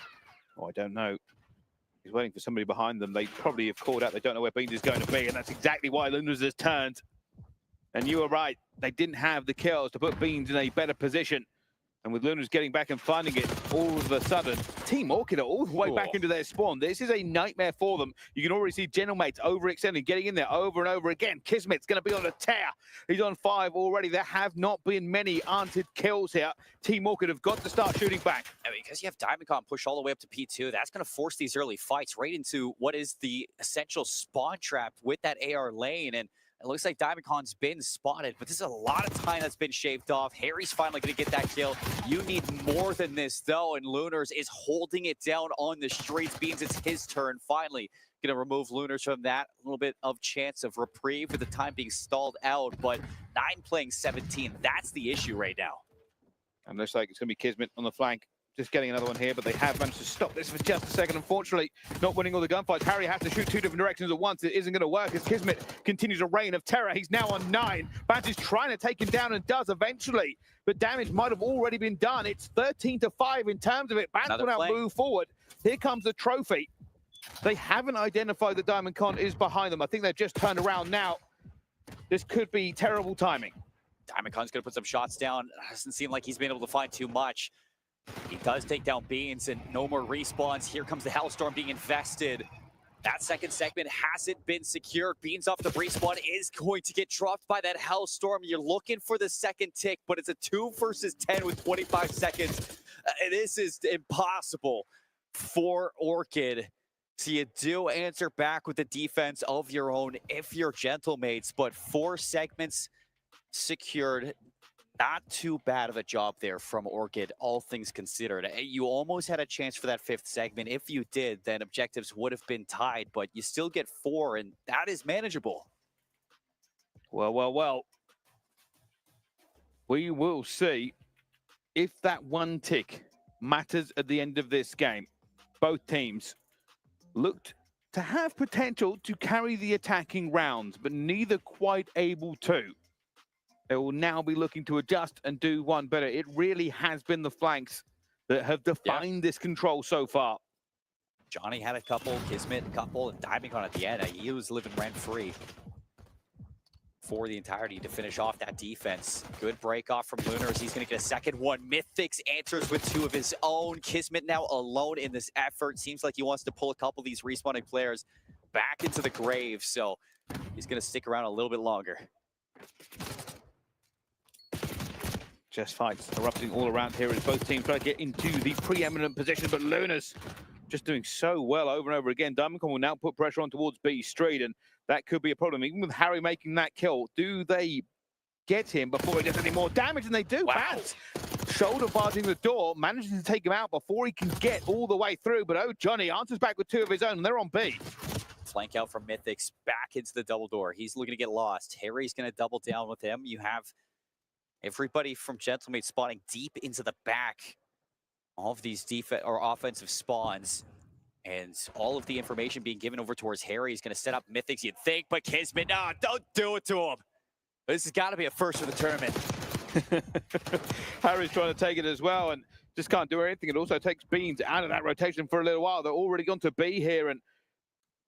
Oh, I don't know. He's waiting for somebody behind them. They probably have called out. They don't know where Beans is going to be, and that's exactly why Lunars has turned. And you were right. They didn't have the kills to put Beans in a better position. And with Lunars getting back and finding it all of a sudden, Team Orchid are all the way back into their spawn. This is a nightmare for them. You can already see General Mates overextending, getting in there over and over again. Kismet's going to be on a tear. He's on 5 already. There have not been many answered kills here. Team Orchid have got to start shooting back. I mean, because you have Diamondcon push all the way up to P2, that's going to force these early fights right into what is the essential spawn trap with that AR lane. And it looks like Diamondcon's been spotted, but this is a lot of time that's been shaved off. Harry's finally going to get that kill. You need more than this, though, and Lunars is holding it down on the streets. Beans, it's his turn. Finally going to remove Lunars from that. A little bit of chance of reprieve for the time being stalled out, but 9 playing 17. That's the issue right now. And looks like it's going to be Kismet on the flank. Just getting another one here, but they have managed to stop this for just a second. Unfortunately, not winning all the gunfights. Harry has to shoot 2 different directions at once. It isn't going to work as Kismet continues a reign of terror. He's now on 9. Bance is trying to take him down and does eventually, but damage might have already been done. It's 13-5 in terms of it. Bance will now move forward. Here comes the trophy. They haven't identified that Diamondcon is behind them. I think they've just turned around now. This could be terrible timing. Diamondcon's going to put some shots down. It doesn't seem like he's been able to find too much. He does take down Beans and no more respawns. Here comes the Hellstorm being invested. That second segment hasn't been secured. Beans off the respawn is going to get dropped by that Hellstorm. You're looking for the second tick, but it's a 2 versus 10 with 25 seconds. This is impossible for Orchid. So you do answer back with the defense of your own if you're Gentlemates, but 4 segments secured. Not too bad of a job there from Orchid, all things considered. You almost had a chance for that 5th segment. If you did, then objectives would have been tied, but you still get 4, and that is manageable. Well. We will see if that 1 tick matters at the end of this game. Both teams looked to have potential to carry the attacking rounds, but neither quite able to. They will now be looking to adjust and do one better. It really has been the flanks that have defined this control so far. Johnny had a couple, Kismet a couple, and Diamondcon at the end. He was living rent-free for the entirety to finish off that defense. Good break off from Lunars. He's going to get a second one. Mythix answers with 2 of his own. Kismet now alone in this effort. Seems like he wants to pull a couple of these respawning players back into the grave, so he's going to stick around a little bit longer. Just fights erupting all around here as both teams try to get into the preeminent position, but Lunars just doing so well over and over again. Diamondcon will now put pressure on towards B Street, and that could be a problem. Even with Harry making that kill, do they get him before he does any more damage? And they do. Wow. Bance shoulder barging the door, managing to take him out before he can get all the way through. But oh, Johnny answers back with 2 of his own, and they're on B. Flank out from Mythix back into the double door. He's looking to get lost. Harry's going to double down with him. You have everybody from Gentlemates spawning deep into the back of these defense or offensive spawns, and all of the information being given over towards Harry. He's going to set up Mythix, you'd think, but Kismet, no, don't do it to him. This has got to be a first for the tournament. Harry's trying to take it as well and just can't do anything. It also takes Beans out of that rotation for a little while. They're already gone to B here, and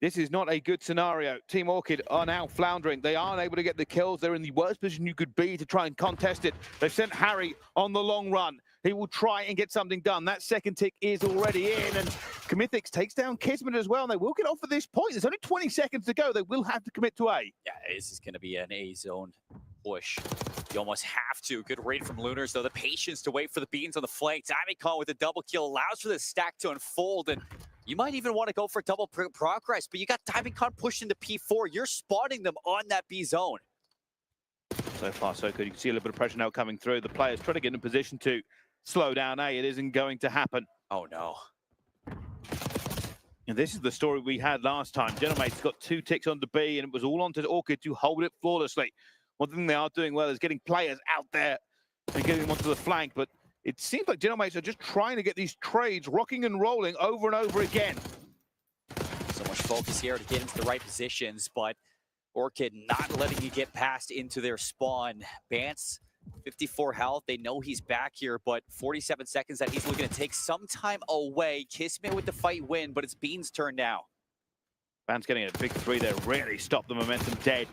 This is not a good scenario. Team Orchid are now floundering. They aren't able to get the kills. They're in the worst position you could be to try and contest it. They've sent Harry on the long run. He will try and get something done. That second tick is already in, and Comithix takes down Kismet as well, and they will get off at this point. There's only 20 seconds to go. They will have to commit to A. Yeah, this is going to be an A zone push. You almost have to. Good read from Lunars, though. The patience to wait for the beans on the flank. Diamond with a double kill allows for the stack to unfold, and you might even want to go for double progress, but you got Diamond pushed into P4. You're spotting them on that B zone. So far, so good. You can see a little bit of pressure now coming through. The players try to get in a position to slow down A. It isn't going to happen. Oh, no. And this is the story we had last time. Genomate's got 2 ticks onto B, and it was all onto Orchid to hold it flawlessly. One thing they are doing well is getting players out there and getting them onto the flank, but it seems like Genomates are just trying to get these trades rocking and rolling over and over again. So much focus here to get into the right positions, but Orchid not letting you get past into their spawn. Bance, 54 health. They know he's back here, but 47 seconds that he's looking to take some time away. Kismet with the fight win, but it's Bean's turn now. Bance getting a big 3 there, really stopped the momentum dead.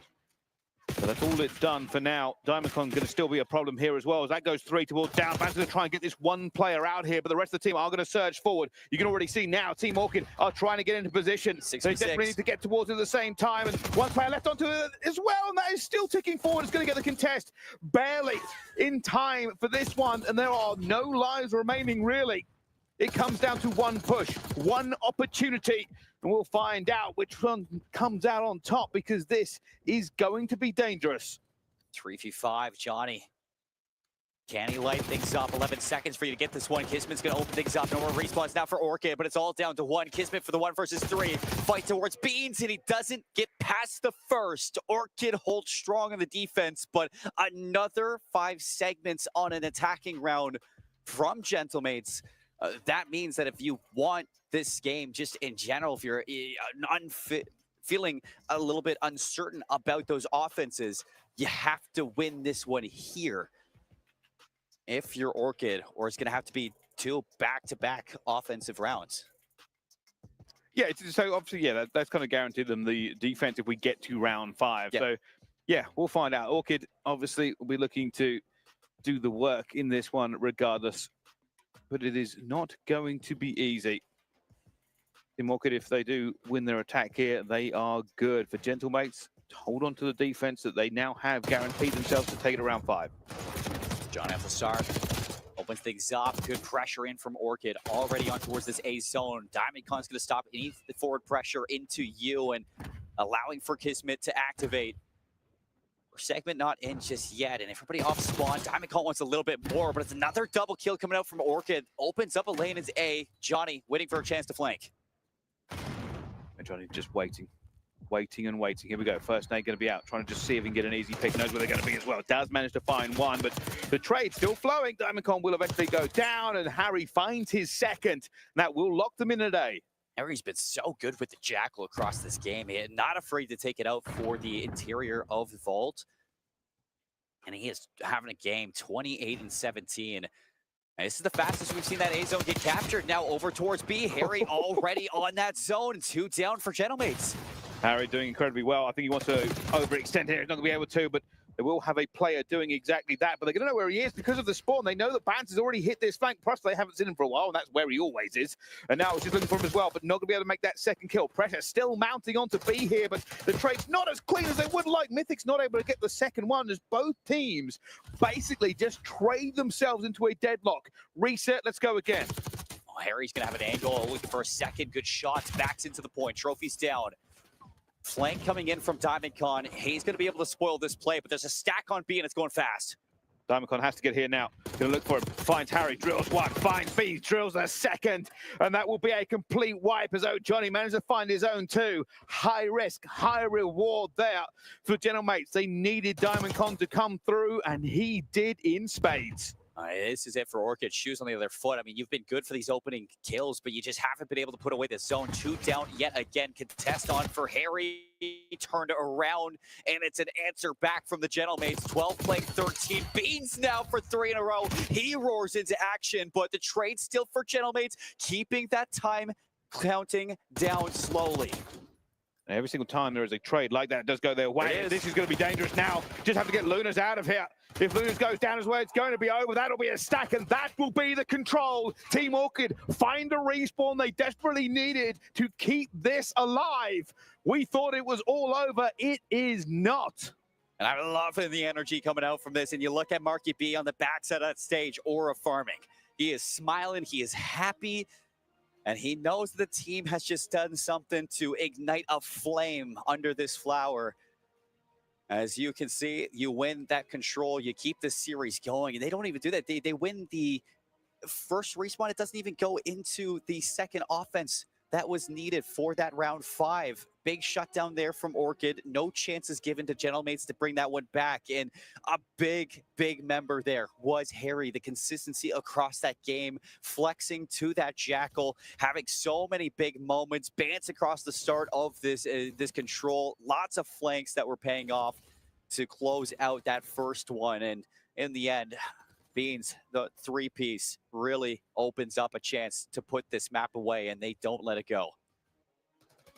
So that's all it's done for now. Diamondcon going to still be a problem here as well, as that goes 3 towards down. Bance going to try and get this one player out here, but the rest of the team are going to surge forward. You can already see now Team Orchid are trying to get into position. They definitely need to get towards it at the same time, and one player left onto it as well, and that is still ticking forward. It's going to get the contest barely in time for this one, and there are no lives remaining really. It comes down to one push, one opportunity, and we'll find out which one comes out on top, because this is going to be dangerous. 3v5, Johnny. Can he light things up? 11 seconds for you to get this one. Kismet's going to open things up. No more respawns now for Orchid, but it's all down to one. Kismet for the 1 versus 3. Fight towards Beans, and he doesn't get past the first. Orchid holds strong on the defense, but another 5 segments on an attacking round from Gentlemates. That means that if you want this game, just in general, if you're feeling a little bit uncertain about those offenses, you have to win this one here. If you're Orchid, or it's going to have to be 2 back-to-back offensive rounds. Yeah, so obviously, yeah, that's kind of guaranteed them the defense if we get to round 5. Yep. So, yeah, we'll find out. Orchid, obviously, will be looking to do the work in this one regardless. But it is not going to be easy. Team Orchid, if they do win their attack here, they are good. For Gentlemates, hold on to the defense that they now have guaranteed themselves to take it around 5. John at the start. Opens things up. Good pressure in from Orchid. Already on towards this A zone. Diamondcon's going to stop any forward pressure into you and allowing for Kismet to activate. Segment not in just yet, and everybody off spawn. Diamondcon wants a little bit more, but it's another double kill coming out from Orchid. Opens up a lane as A. Johnny waiting for a chance to flank. And Johnny just waiting and waiting. Here we go. First nade going to be out, trying to just see if he can get an easy pick. Knows where they're going to be as well. Does manage to find one, but the trade still flowing. Diamondcon will eventually go down, and Harry finds his second. And that will lock them in a day. Harry's been so good with the Jackal across this game. He not afraid to take it out for the interior of the Vault. And he is having a game, 28 and 17. And this is the fastest we've seen that A zone get captured. Now over towards B. Harry already on that zone. 2 down for Gentlemates. Harry doing incredibly well. I think he wants to overextend here. He's not going to be able to, but they will have a player doing exactly that. But they're going to know where he is because of the spawn. They know that Bance has already hit this flank. Plus, they haven't seen him for a while, and that's where he always is. And now she's looking for him as well, but not going to be able to make that second kill. Pressure still mounting onto B here, but the trade's not as clean as they would like. Mythic's not able to get the second one, as both teams basically just trade themselves into a deadlock. Reset, let's go again. Oh, Harry's going to have an angle, looking for a second. Good shots, backs into the point. Trophy's down. Flank coming in from Diamondcon. He's going to be able to spoil this play, but there's a stack on B, and it's going fast. Diamondcon has to get here now. Going to look for him. Finds Harry, drills one, finds B, drills a second. And that will be a complete wipe as Johnny managed to find his own 2. High risk, high reward there for Gentlemates. They needed Diamondcon to come through, and he did in spades. This is it for Orchid. Shoes on the other foot. I mean, you've been good for these opening kills, but you just haven't been able to put away the zone. 2 down yet again. Contest on for Harry. Turned around, and it's an answer back from the Gentlemates. 12 playing 13. Beans now for 3 in a row. He roars into action, but the trade still for Gentlemates, keeping that time counting down slowly. And every single time there is a trade like that, it does go their way. This is going to be dangerous now. Just have to get Lunas out of here. If Lunas goes down as well, it's going to be over. That'll be a stack, and that will be the control. Team Orchid find a respawn they desperately needed to keep this alive. We thought it was all over. It is not. And I'm loving the energy coming out from this. And you look at Marky B on the backside of that stage, Aura farming. He is smiling. He is happy. And he knows the team has just done something to ignite a flame under this flower. As you can see, you win that control. You keep the series going. And they don't even do that. They win the first respawn. It doesn't even go into the second offense that was needed for that round 5. Big shutdown there from Orchid. No chances given to Gentlemates to bring that one back. And a big member there was Harry. The consistency across that game, flexing to that Jackal, having so many big moments. Bans across the start of this control. Lots of flanks that were paying off to close out that first one. And in the end, Beans, the 3-piece, really opens up a chance to put this map away, and they don't let it go.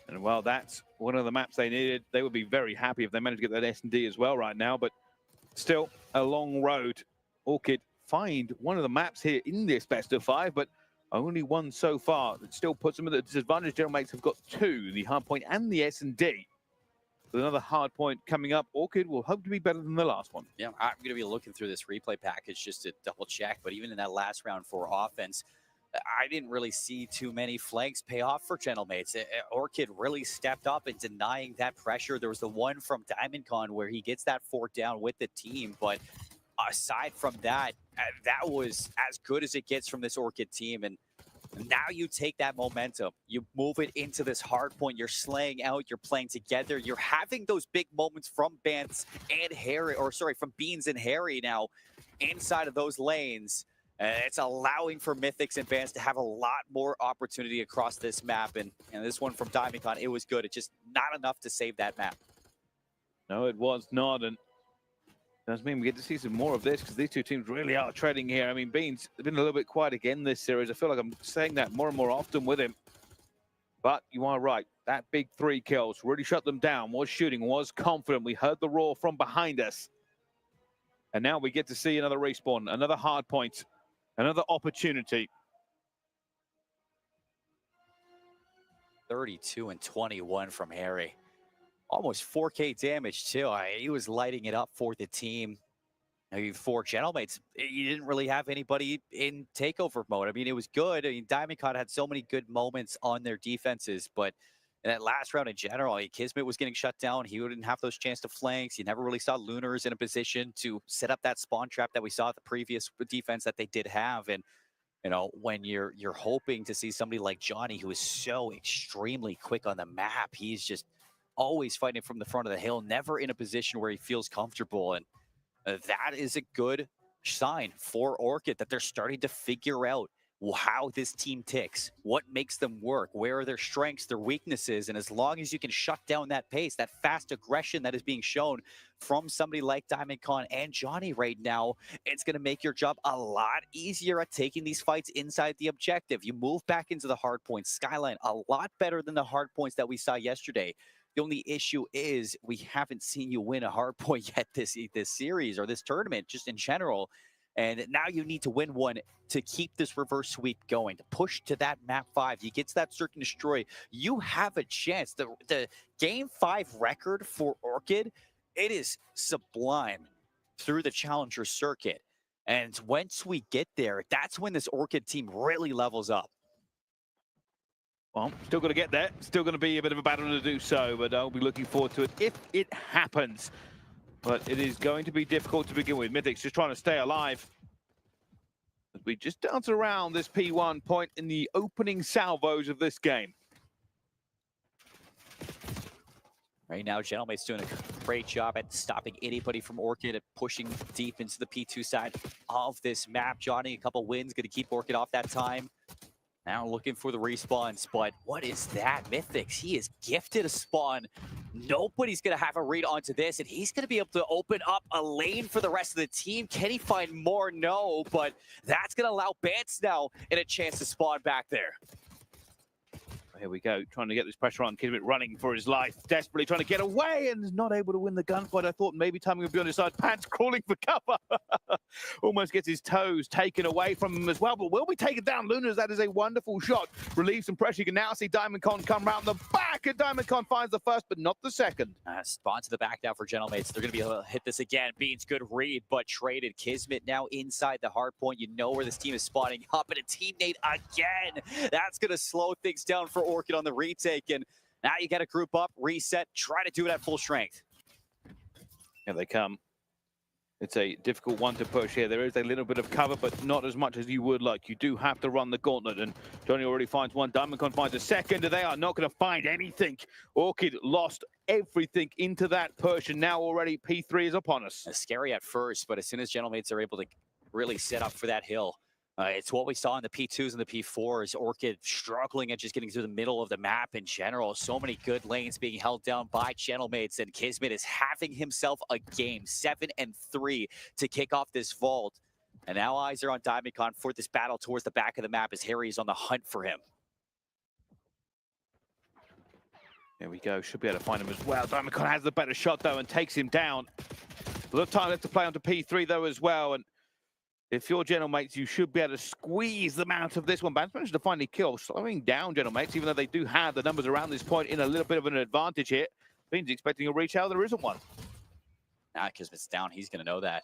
And well, that's one of the maps they needed. They would be very happy if they managed to get that S&D as well right now, but still a long road. Orchid find one of the maps here in this best of 5, but only one so far. It still puts them at a disadvantage. Gentlemates have got 2, the hardpoint and the S&D. With another hard point coming up, Orchid will hope to be better than the last one. Yeah, I'm going to be looking through this replay package just to double check, but even in that last round for offense, I didn't really see too many flanks pay off for Gentlemates. Orchid really stepped up in denying that pressure. There was the one from DiamondCon where he gets that 4 down with the team, but aside from that, that was as good as it gets from this Orchid team. And now you take that momentum, you move it into this hard point, you're slaying out, you're playing together, you're having those big moments from Beans and Harry, or sorry, from Beans and Harry now inside of those lanes. It's allowing for Mythics and Beans to have a lot more opportunity across this map. And this one from DiamondCon, it was good. It's just not enough to save that map. No, it was not. And does mean we get to see some more of this, because these two teams really are treading here. I mean, Beans has been a little bit quiet again this series. I feel like I'm saying that more and more often with him. But you are right. That big 3 kills really shut them down. Was shooting, was confident. We heard the roar from behind us. And now we get to see another respawn, another hard point, another opportunity. 32 and 21 from Harry. Almost 4K damage too. He was lighting it up for the team. For Gentlemates, you didn't really have anybody in takeover mode. I mean, it was good. I mean, DiamondCon had so many good moments on their defenses, but in that last round in general, Kismet was getting shut down. He didn't have those chance to flanks. You never really saw Lunars in a position to set up that spawn trap that we saw at the previous defense that they did have. And you know, when you're hoping to see somebody like Johnny, who is so extremely quick on the map, he's just always fighting from the front of the hill, never in a position where he feels comfortable. And that is a good sign for Orchid that they're starting to figure out how this team ticks, what makes them work, where are their strengths, their weaknesses. And as long as you can shut down that pace, that fast aggression that is being shown from somebody like DiamondCon and Johnny right now, it's going to make your job a lot easier at taking these fights inside the objective. You move back into the hard points. Skyline, a lot better than the hard points that we saw yesterday. The only issue is we haven't seen you win a hard point yet this series or this tournament, just in general. And now you need to win one to keep this reverse sweep going, to push to that map 5. You get to that search and destroy. You have a chance. The game 5 record for Orchid, it is sublime through the challenger circuit. And once we get there, that's when this Orchid team really levels up. Well, still got to get there. Still going to be a bit of a battle to do so, but I'll be looking forward to it if it happens. But it is going to be difficult to begin with. Mythics just trying to stay alive. As we just dance around this P1 point in the opening salvos of this game. Right now, Gentlemate's doing a great job at stopping anybody from Orchid, at pushing deep into the P2 side of this map. Johnny, a couple wins, going to keep Orchid off that time. Now looking for the respawns, but what is that? Mythics, he is gifted a spawn. Nobody's going to have a read onto this, and he's going to be able to open up a lane for the rest of the team. Can he find more? No, but that's going to allow Bance now in a chance to spawn back there. Here we go, trying to get this pressure on. Kismet running for his life, desperately trying to get away and is not able to win the gunfight. I thought maybe timing would be on his side. Pants crawling for cover. Almost gets his toes taken away from him as well, but will be taken down. Lunas, that is a wonderful shot. Relieves some pressure. You can now see DiamondCon come round the back, and DiamondCon finds the first, but not the second. Spawn to the back now for Gentlemates. They're going to be able to hit this again. Beans, good read, but traded. Kismet now inside the hard point. You know where this team is spawning up, and a teammate again. That's going to slow things down for Orchid on the retake, and now you got to group up, reset, try to do it at full strength. Here they come. It's a difficult one to push here. There is a little bit of cover, but not as much as you would like. You do have to run the gauntlet, and Johnny already finds one. DiamondCon finds a second, and they are not going to find anything. Orchid lost everything into that push, and now already P3 is upon us. It's scary at first, but as soon as Gentlemates are able to really set up for that hill, it's what we saw in the P2s and the P4s. Orchid struggling at just getting to the middle of the map in general. So many good lanes being held down by Gentlemates, and Kismet is having himself a game, 7-3 to kick off this vault. And now eyes are on DiamondCon for this battle towards the back of the map as Harry is on the hunt for him. There we go, should be able to find him as well. DiamondCon has the better shot though and takes him down. A lot of time left to play onto P3 though as well, and if you're Gentlemates, you should be able to squeeze them out of this one. Bans managed to finally kill, slowing down Gentlemates, even though they do have the numbers around this point in a little bit of an advantage here. Beans expecting a reach out, there isn't one. Nah, Kismet's down, he's going to know that.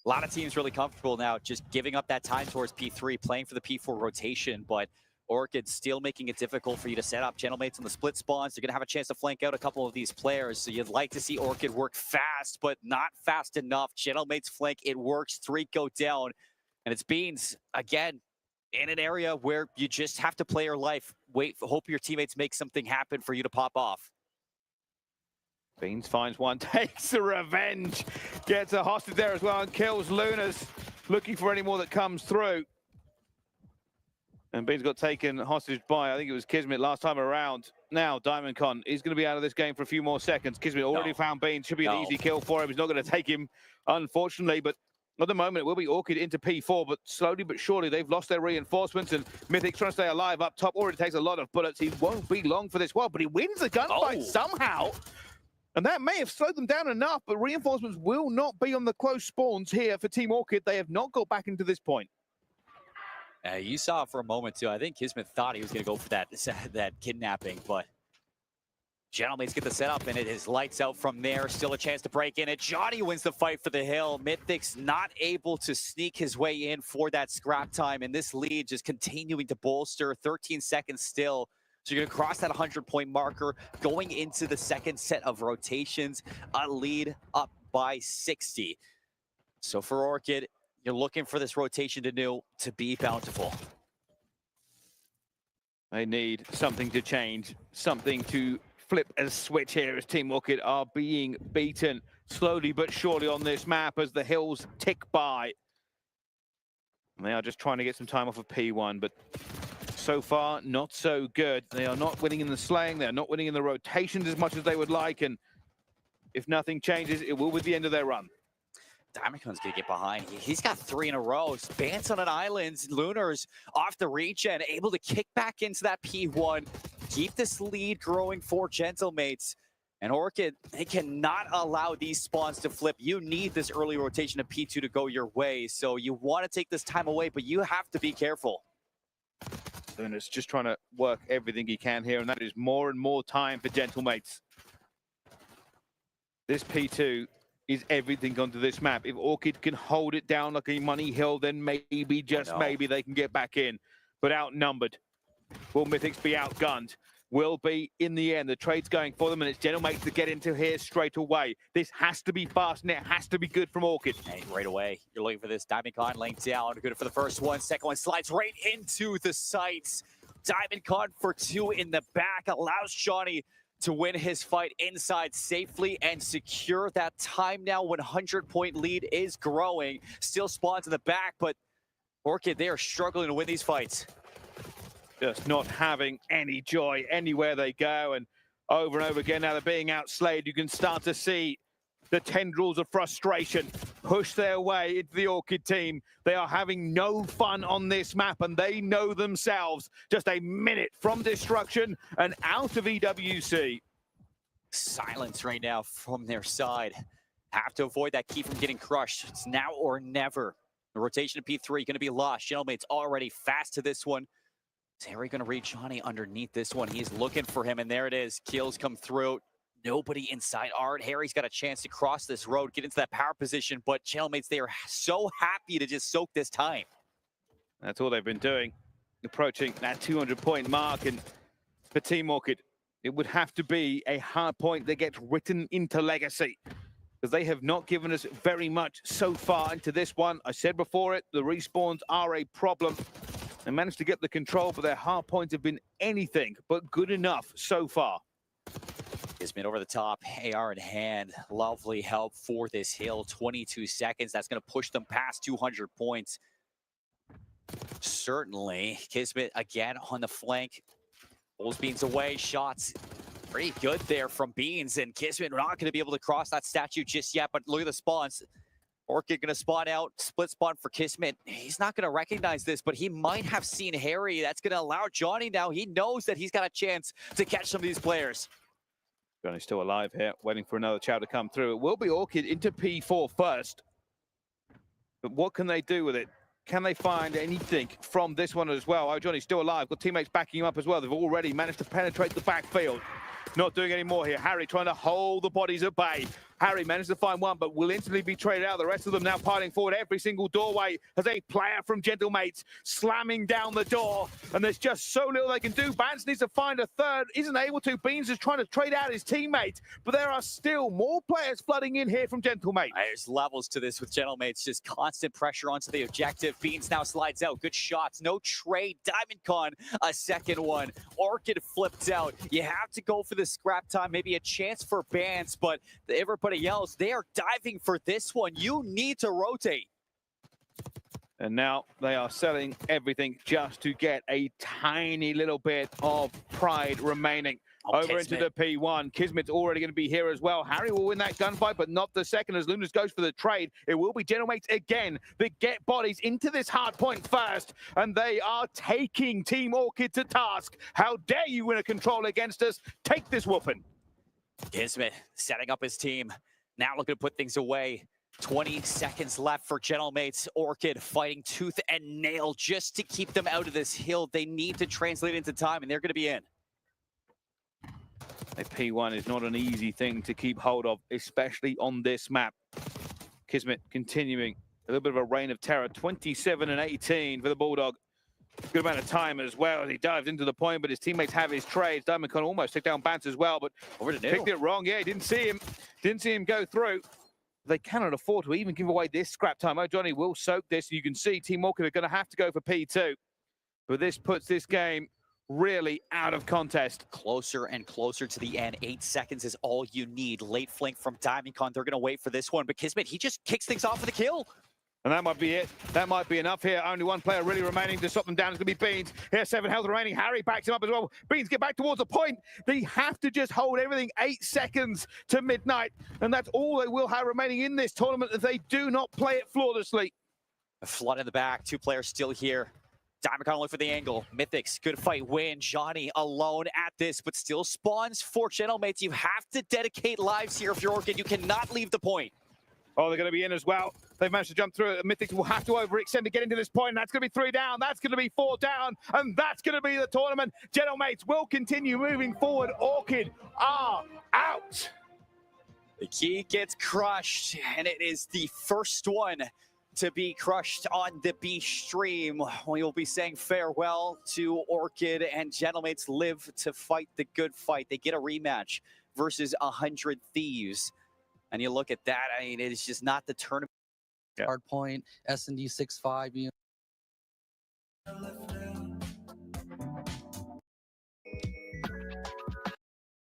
A lot of teams really comfortable now just giving up that time towards P3, playing for the P4 rotation, but Orchid still making it difficult for you to set up. Gentlemates on the split spawns, they're going to have a chance to flank out a couple of these players, so you'd like to see Orchid work fast, but not fast enough. Gentlemates flank, it works, 3 go down, and it's Beans, again, in an area where you just have to play your life, wait, hope your teammates make something happen for you to pop off. Beans finds one, takes the revenge, gets a hostage there as well and kills Lunas, looking for any more that comes through. And Beans got taken hostage by, I think it was Kismet last time around. Now DiamondCon is going to be out of this game for a few more seconds. Kismet already found Beans, should be an easy kill for him. He's not going to take him, unfortunately, but at the moment it will be Orchid into P4, but slowly but surely they've lost their reinforcements, and Mythic's trying to stay alive up top. Already takes a lot of bullets. He won't be long for this world, but he wins the gunfight somehow. And that may have slowed them down enough, but reinforcements will not be on the close spawns here for Team Orchid. They have not got back into this point. You saw for a moment too. I think Kismet thought he was going to go for that kidnapping, but Gentlemates get the setup, and it is lights out from there. Still a chance to break in it. Johnny wins the fight for the hill. Mythic's not able to sneak his way in for that scrap time, and this lead just continuing to bolster. 13 seconds still. So you're going to cross that 100-point marker going into the second set of rotations. A lead up by 60. So for Orchid, you're looking for this rotation to be bountiful. They need something to change, something to flip a switch here as Team Orchid are being beaten slowly but surely on this map as the hills tick by. And they are just trying to get some time off of P1, but so far, not so good. They are not winning in the slaying, they are not winning in the rotations as much as they would like, and if nothing changes, it will be the end of their run. DiamondCon's gonna get behind. He's got 3 in a row. Spans on an island. Lunars off the regen, able to kick back into that P1. Keep this lead growing for Gentlemates. And Orchid, they cannot allow these spawns to flip. You need this early rotation of P2 to go your way. So you want to take this time away, but you have to be careful. Lunas just trying to work everything he can here, and that is more and more time for Gentlemates. This P2 is everything onto this map. If Orchid can hold it down like a money hill, then maybe, just maybe, they can get back in. But outnumbered. Will Mythics be outgunned? Will be in the end. The trade's going for them, and it's Gentlemates to get into here straight away. This has to be fast, and it has to be good from Orchid. And right away, you're looking for this. DiamondCon lane down. Good for the first one. Second one slides right into the sights. DiamondCon for 2 in the back allows Johnny to win his fight inside safely and secure that time now. 100-point lead is growing. Still spawns in the back, but Orchid, they are struggling to win these fights. Just not having any joy anywhere they go, and over again, now they're being outslayed. You can start to see the tendrils of frustration push their way into the Orchid team. They are having no fun on this map, and they know themselves. Just a minute from destruction and out of EWC. Silence right now from their side. Have to avoid that key from getting crushed. It's now or never. The rotation of P3 going to be lost. Gentleman's already fast to this one. Is Harry going to read Johnny underneath this one? He's looking for him, and there it is. Kills come through. Nobody inside Art. Harry's got a chance to cross this road, get into that power position, but Gentleman's, they are so happy to just soak this time. That's all they've been doing. Approaching that 200-point mark, and for Team Orchid, it would have to be a hard point that gets written into legacy, because they have not given us very much so far into this one. I said before it, the respawns are a problem. They managed to get the control, but their hard points have been anything but good enough so far. Kismet over the top, AR in hand. Lovely help for this hill. 22 seconds. That's going to push them past 200 points. Certainly. Kismet again on the flank. Pulls Beans away. Shots pretty good there from Beans. And Kismet not going to be able to cross that statue just yet. But look at the spawns. Orchid going to spawn out. Split spawn for Kismet. He's not going to recognize this, but he might have seen Harry. That's going to allow Johnny now. He knows that he's got a chance to catch some of these players. Johnny's still alive here, waiting for another chow to come through. It will be Orchid into P4 first. But what can they do with it? Can they find anything from this one as well? Oh, Johnny's still alive. Got teammates backing him up as well. They've already managed to penetrate the backfield. Not doing any more here. Harry trying to hold the bodies at bay. Harry managed to find one, but will instantly be traded out. The rest of them now piling forward every single doorway as a player from Gentlemates slamming down the door. And there's just so little they can do. Bance needs to find a third. Isn't able to. Beans is trying to trade out his teammate, but there are still more players flooding in here from Gentlemates. There's levels to this with Gentlemates. Just constant pressure onto the objective. Beans now slides out. Good shots. No trade. DiamondCon, a second one. Orchid flipped out. You have to go for the scrap time. Maybe a chance for Bance, but everybody else, they are diving for this one. You need to rotate. And now they are selling everything just to get a tiny little bit of pride remaining. Over Kismet. into the P1. Kismet's already going to be here as well. Harry will win that gunfight, but not the second as Lunas goes for the trade. It will be Gentlemates again that get bodies into this hard point first, and they are taking Team Orchid to task. How dare you win a control against us? Take this whooping. Kismet setting up his team. Now looking to put things away. 20 seconds left for Gentlemates. Orchid fighting tooth and nail just to keep them out of this hill. They need to translate into time, and they're going to be in. A P1 is not an easy thing to keep hold of, especially on this map. Kismet continuing a little bit of a reign of terror. 27 and 18 for the Bulldog. Good amount of time as well as he dived into the point, but his teammates have his trades. DiamondCon almost took down Bance as well, but picked it wrong. Yeah, he didn't see him. Didn't see him go through. They cannot afford to even give away this scrap time. Oh, Johnny will soak this. You can see Team Orchid are going to have to go for P2. But this puts this game really out of contest. Closer and closer to the end. 8 seconds is all you need. Late flank from DiamondCon. They're going to wait for this one, but Kismet, he just kicks things off with a kill. And that might be it. That might be enough here. Only one player really remaining to stop them down. It's going to be Beans. Here's 7 health remaining. Harry backs him up as well. Beans get back towards the point. They have to just hold everything 8 seconds to midnight. And that's all they will have remaining in this tournament if they do not play it flawlessly. A flood in the back. 2 players still here. DiamondCon look for the angle. Mythics, good fight win. Johnny alone at this, but still spawns for Gentlemates. You have to dedicate lives here if you're Orchid. You cannot leave the point. Oh, they're going to be in as well. They've managed to jump through it. Mythics will have to overextend to get into this point. That's going to be 3 down. That's going to be 4 down. And that's going to be the tournament. Gentlemates will continue moving forward. Orchid are out. The key gets crushed, and it is the first one to be crushed on the B stream. We will be saying farewell to Orchid, and Gentlemates live to fight the good fight. They get a rematch versus 100 Thieves. And you look at that, I mean, it's just not the tournament. Yeah. Hard point, S&D 6-5. You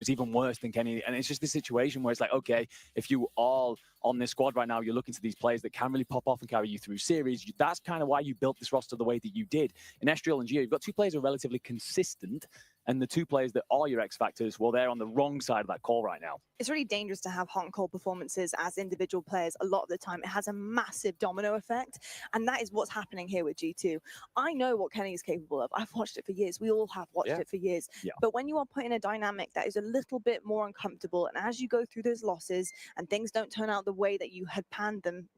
It's even worse than Kenny, and it's just this situation where it's like, okay, if you all on this squad right now, you're looking to these players that can really pop off and carry you through series. That's kind of why you built this roster the way that you did. In Estriel and Geo, you've got 2 players who are relatively consistent, And the two players that are your X factors, well, they're on the wrong side of that call right now. It's really dangerous to have hot and cold performances as individual players. A lot of the time, it has a massive domino effect, and that is what's happening here with G2. I know what Kenny is capable of. I've watched it for years. We all have watched it for years. Yeah. But when you are put in a dynamic that is a little bit more uncomfortable, and as you go through those losses and things don't turn out the way that you had planned them,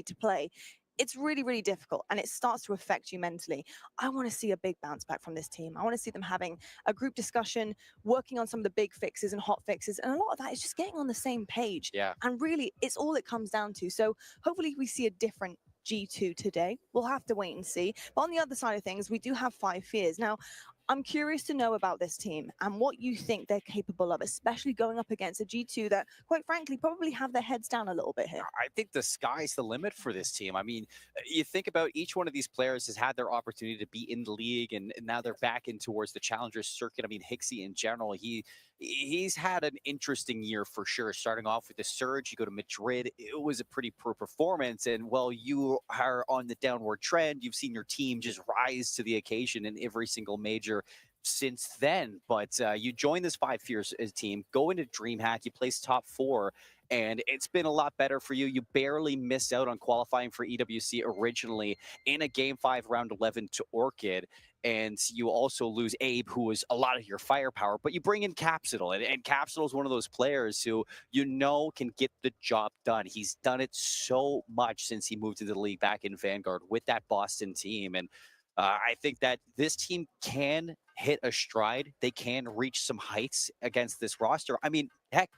to play, it's really, really difficult, and it starts to affect you mentally. I want to see a big bounce back from this team. I want to see them having a group discussion, working on some of the big fixes and hot fixes, and a lot of that is just getting on the same page. Yeah. And really, it's all it comes down to. So hopefully we see a different G2 today. We'll have to wait and see. But on the other side of things, we do have 5 fears. Now, I'm curious to know about this team and what you think they're capable of, especially going up against a G2 that, quite frankly, probably have their heads down a little bit here. I think the sky's the limit for this team. I mean, you think about each one of these players has had their opportunity to be in the league, and now they're back in towards the Challengers circuit. I mean, Hixie in general, he's had an interesting year for sure. Starting off with the Surge, you go to Madrid, it was a pretty poor performance, and well, you are on the downward trend. You've seen your team just rise to the occasion in every single major since then. But you join this 5 Fears team, go into DreamHack, you place top 4, and it's been a lot better for you. You barely missed out on qualifying for EWC originally in a Game 5 round 11 to Orchid. And you also lose Abe, who was a lot of your firepower, but you bring in Capsidal, and Capsidal is one of those players who can get the job done. He's done it so much since he moved into the league back in Vanguard with that Boston team. And I think that this team can hit a stride. They can reach some heights against this roster. I mean, heck,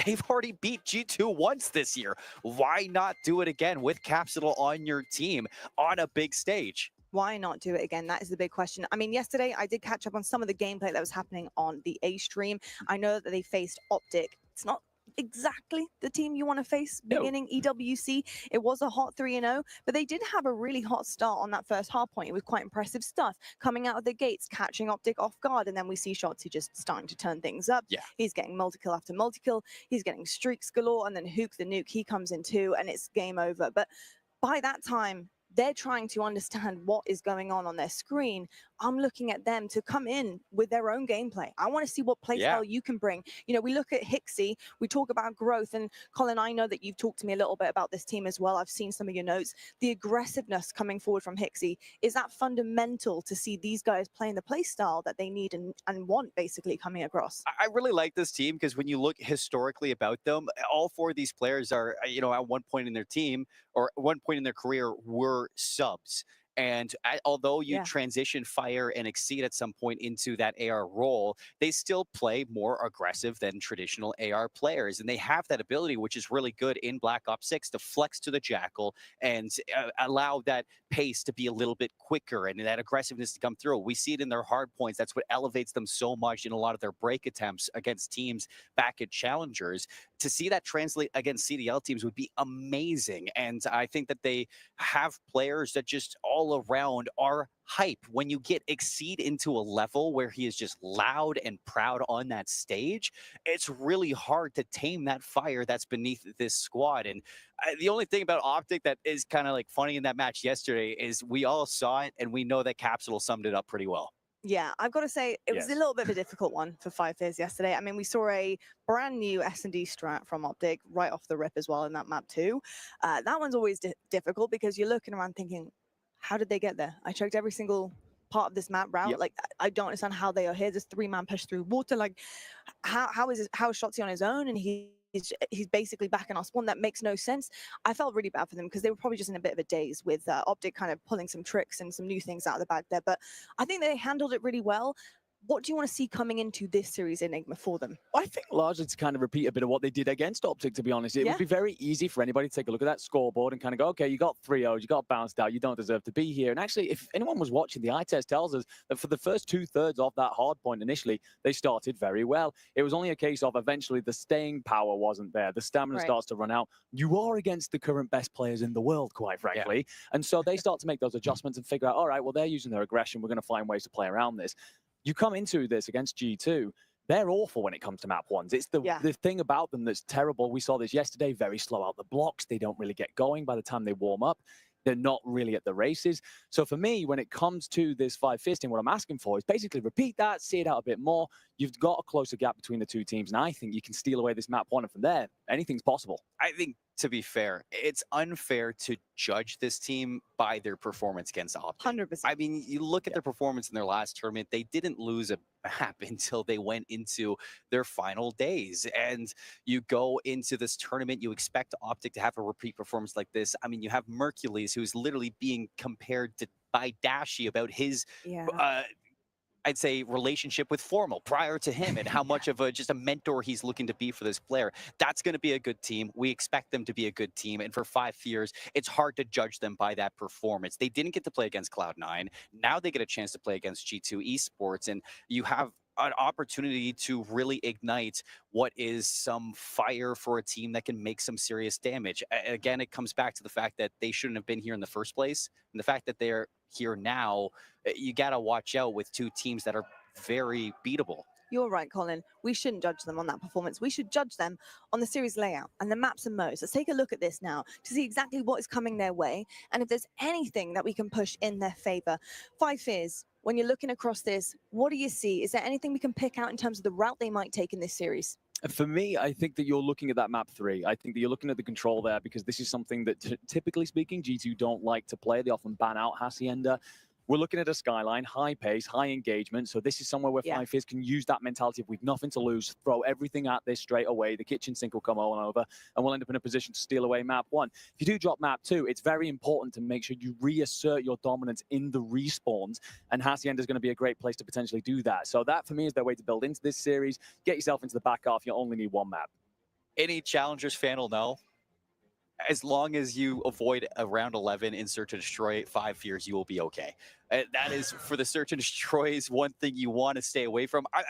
they've already beat G2 once this year. Why not do it again with Capsidal on your team on a big stage? Why not do it again? That is the big question. I mean, yesterday I did catch up on some of the gameplay that was happening on the A stream. I know that they faced Optic. It's not exactly the team you want to face beginning EWC. It was a hot 3-0, but they did have a really hot start on that first hard point. It was quite impressive stuff coming out of the gates, catching Optic off guard, and then we see Shotzi just starting to turn things up. Yeah. He's getting multi-kill after multi-kill. He's getting streaks galore, and then Hook the Nuke, he comes in too, and it's game over. But by that time, they're trying to understand what is going on their screen. I'm looking at them to come in with their own gameplay. I want to see what playstyle you can bring. You know, we look at Hixie, we talk about growth, and Colin, I know that you've talked to me a little bit about this team as well. I've seen some of your notes. The aggressiveness coming forward from Hixie, is that fundamental to see these guys playing the playstyle that they need and want basically coming across? I really like this team because when you look historically about them, all 4 of these players are, at one point in their team or one point in their career were subs. And although you transition Fire and Exceed at some point into that AR role, they still play more aggressive than traditional AR players. And they have that ability, which is really good in Black Ops 6, to flex to the Jackal and allow that pace to be a little bit quicker and that aggressiveness to come through. We see it in their hard points. That's what elevates them so much in a lot of their break attempts against teams back at Challengers. To see that translate against CDL teams would be amazing. And I think that they have players that just all around are hype. When you get Exceed into a level where he is just loud and proud on that stage, it's really hard to tame that fire that's beneath this squad. And the only thing about Optic that is kind of like funny in that match yesterday is we all saw it and we know that Capsidal summed it up pretty well. Yeah, I've got to say, it was a little bit of a difficult one for 5 Fears yesterday. I mean, we saw a brand new S&D strat from Optic right off the rip as well in that map too. That one's always difficult because you're looking around thinking, how did they get there? I checked every single part of this map route. Like, I don't understand how they are here. This 3-man push through water. Like, how is Shotzi on his own? And he's basically back in our spawn. That makes no sense. I felt really bad for them because they were probably just in a bit of a daze with Optic kind of pulling some tricks and some new things out of the bag there. But I think they handled it really well. What do you want to see coming into this series, Enigma, for them? I think largely to kind of repeat a bit of what they did against Optic, to be honest. It would be very easy for anybody to take a look at that scoreboard and kind of go, okay, you got 3-0s, you got bounced out, you don't deserve to be here. And actually, if anyone was watching, the eye test tells us that for the first 2/3 of that hard point initially, they started very well. It was only a case of eventually the staying power wasn't there. The stamina starts to run out. You are against the current best players in the world, quite frankly. And so they start to make those adjustments and figure out, all right, well, they're using their aggression. We're going to find ways to play around this. You come into this against G2, they're awful when it comes to map ones. It's the thing about them that's terrible. We saw this yesterday, very slow out the blocks. They don't really get going by the time they warm up. they're not really at the races. So for me, when it comes to this 5-fisting, what I'm asking for is basically repeat that, see it out a bit more. You've got a closer gap between the two teams, and I think you can steal away this map 1, and from there, anything's possible. I think, to be fair, it's unfair to judge this team by their performance against Optic. 100%. I mean, you look at their performance in their last tournament, they didn't lose a map until they went into their final days. And you go into this tournament, you expect Optic to have a repeat performance like this. I mean, you have Mercules, who's literally being compared to by Dashi about his I'd say relationship with Formal prior to him and how much of just a mentor he's looking to be for this player. That's going to be a good team. We expect them to be a good team. And for 5 years, it's hard to judge them by that performance. They didn't get to play against Cloud9. Now they get a chance to play against G2 Esports. And you have an opportunity to really ignite what is some fire for a team that can make some serious damage. Again, it comes back to the fact that they shouldn't have been here in the first place. And the fact that they're here now, you got to watch out with 2 teams that are very beatable. You're right, Colin. We shouldn't judge them on that performance. We should judge them on the series layout and the maps and modes. Let's take a look at this now to see exactly what is coming their way and if there's anything that we can push in their favor. 5 Fears, when you're looking across this, what do you see? Is there anything we can pick out in terms of the route they might take in this series? For me, I think that you're looking at that map 3. I think that you're looking at the control there because this is something that, typically speaking, G2 don't like to play. They often ban out Hacienda. We're looking at a skyline, high pace, high engagement. So this is somewhere where 5 Fears can use that mentality of we've nothing to lose, throw everything at this straight away. The kitchen sink will come all over, and we'll end up in a position to steal away map 1. If you do drop map 2, it's very important to make sure you reassert your dominance in the respawns, and Hacienda is going to be a great place to potentially do that. So that, for me, is their way to build into this series. Get yourself into the back half. You only need 1 map. Any Challengers fan will know, as long as you avoid a round 11 in Search and Destroy 5 Fears, you will be okay. That is, for the Search and Destroys, one thing you want to stay away from. I'm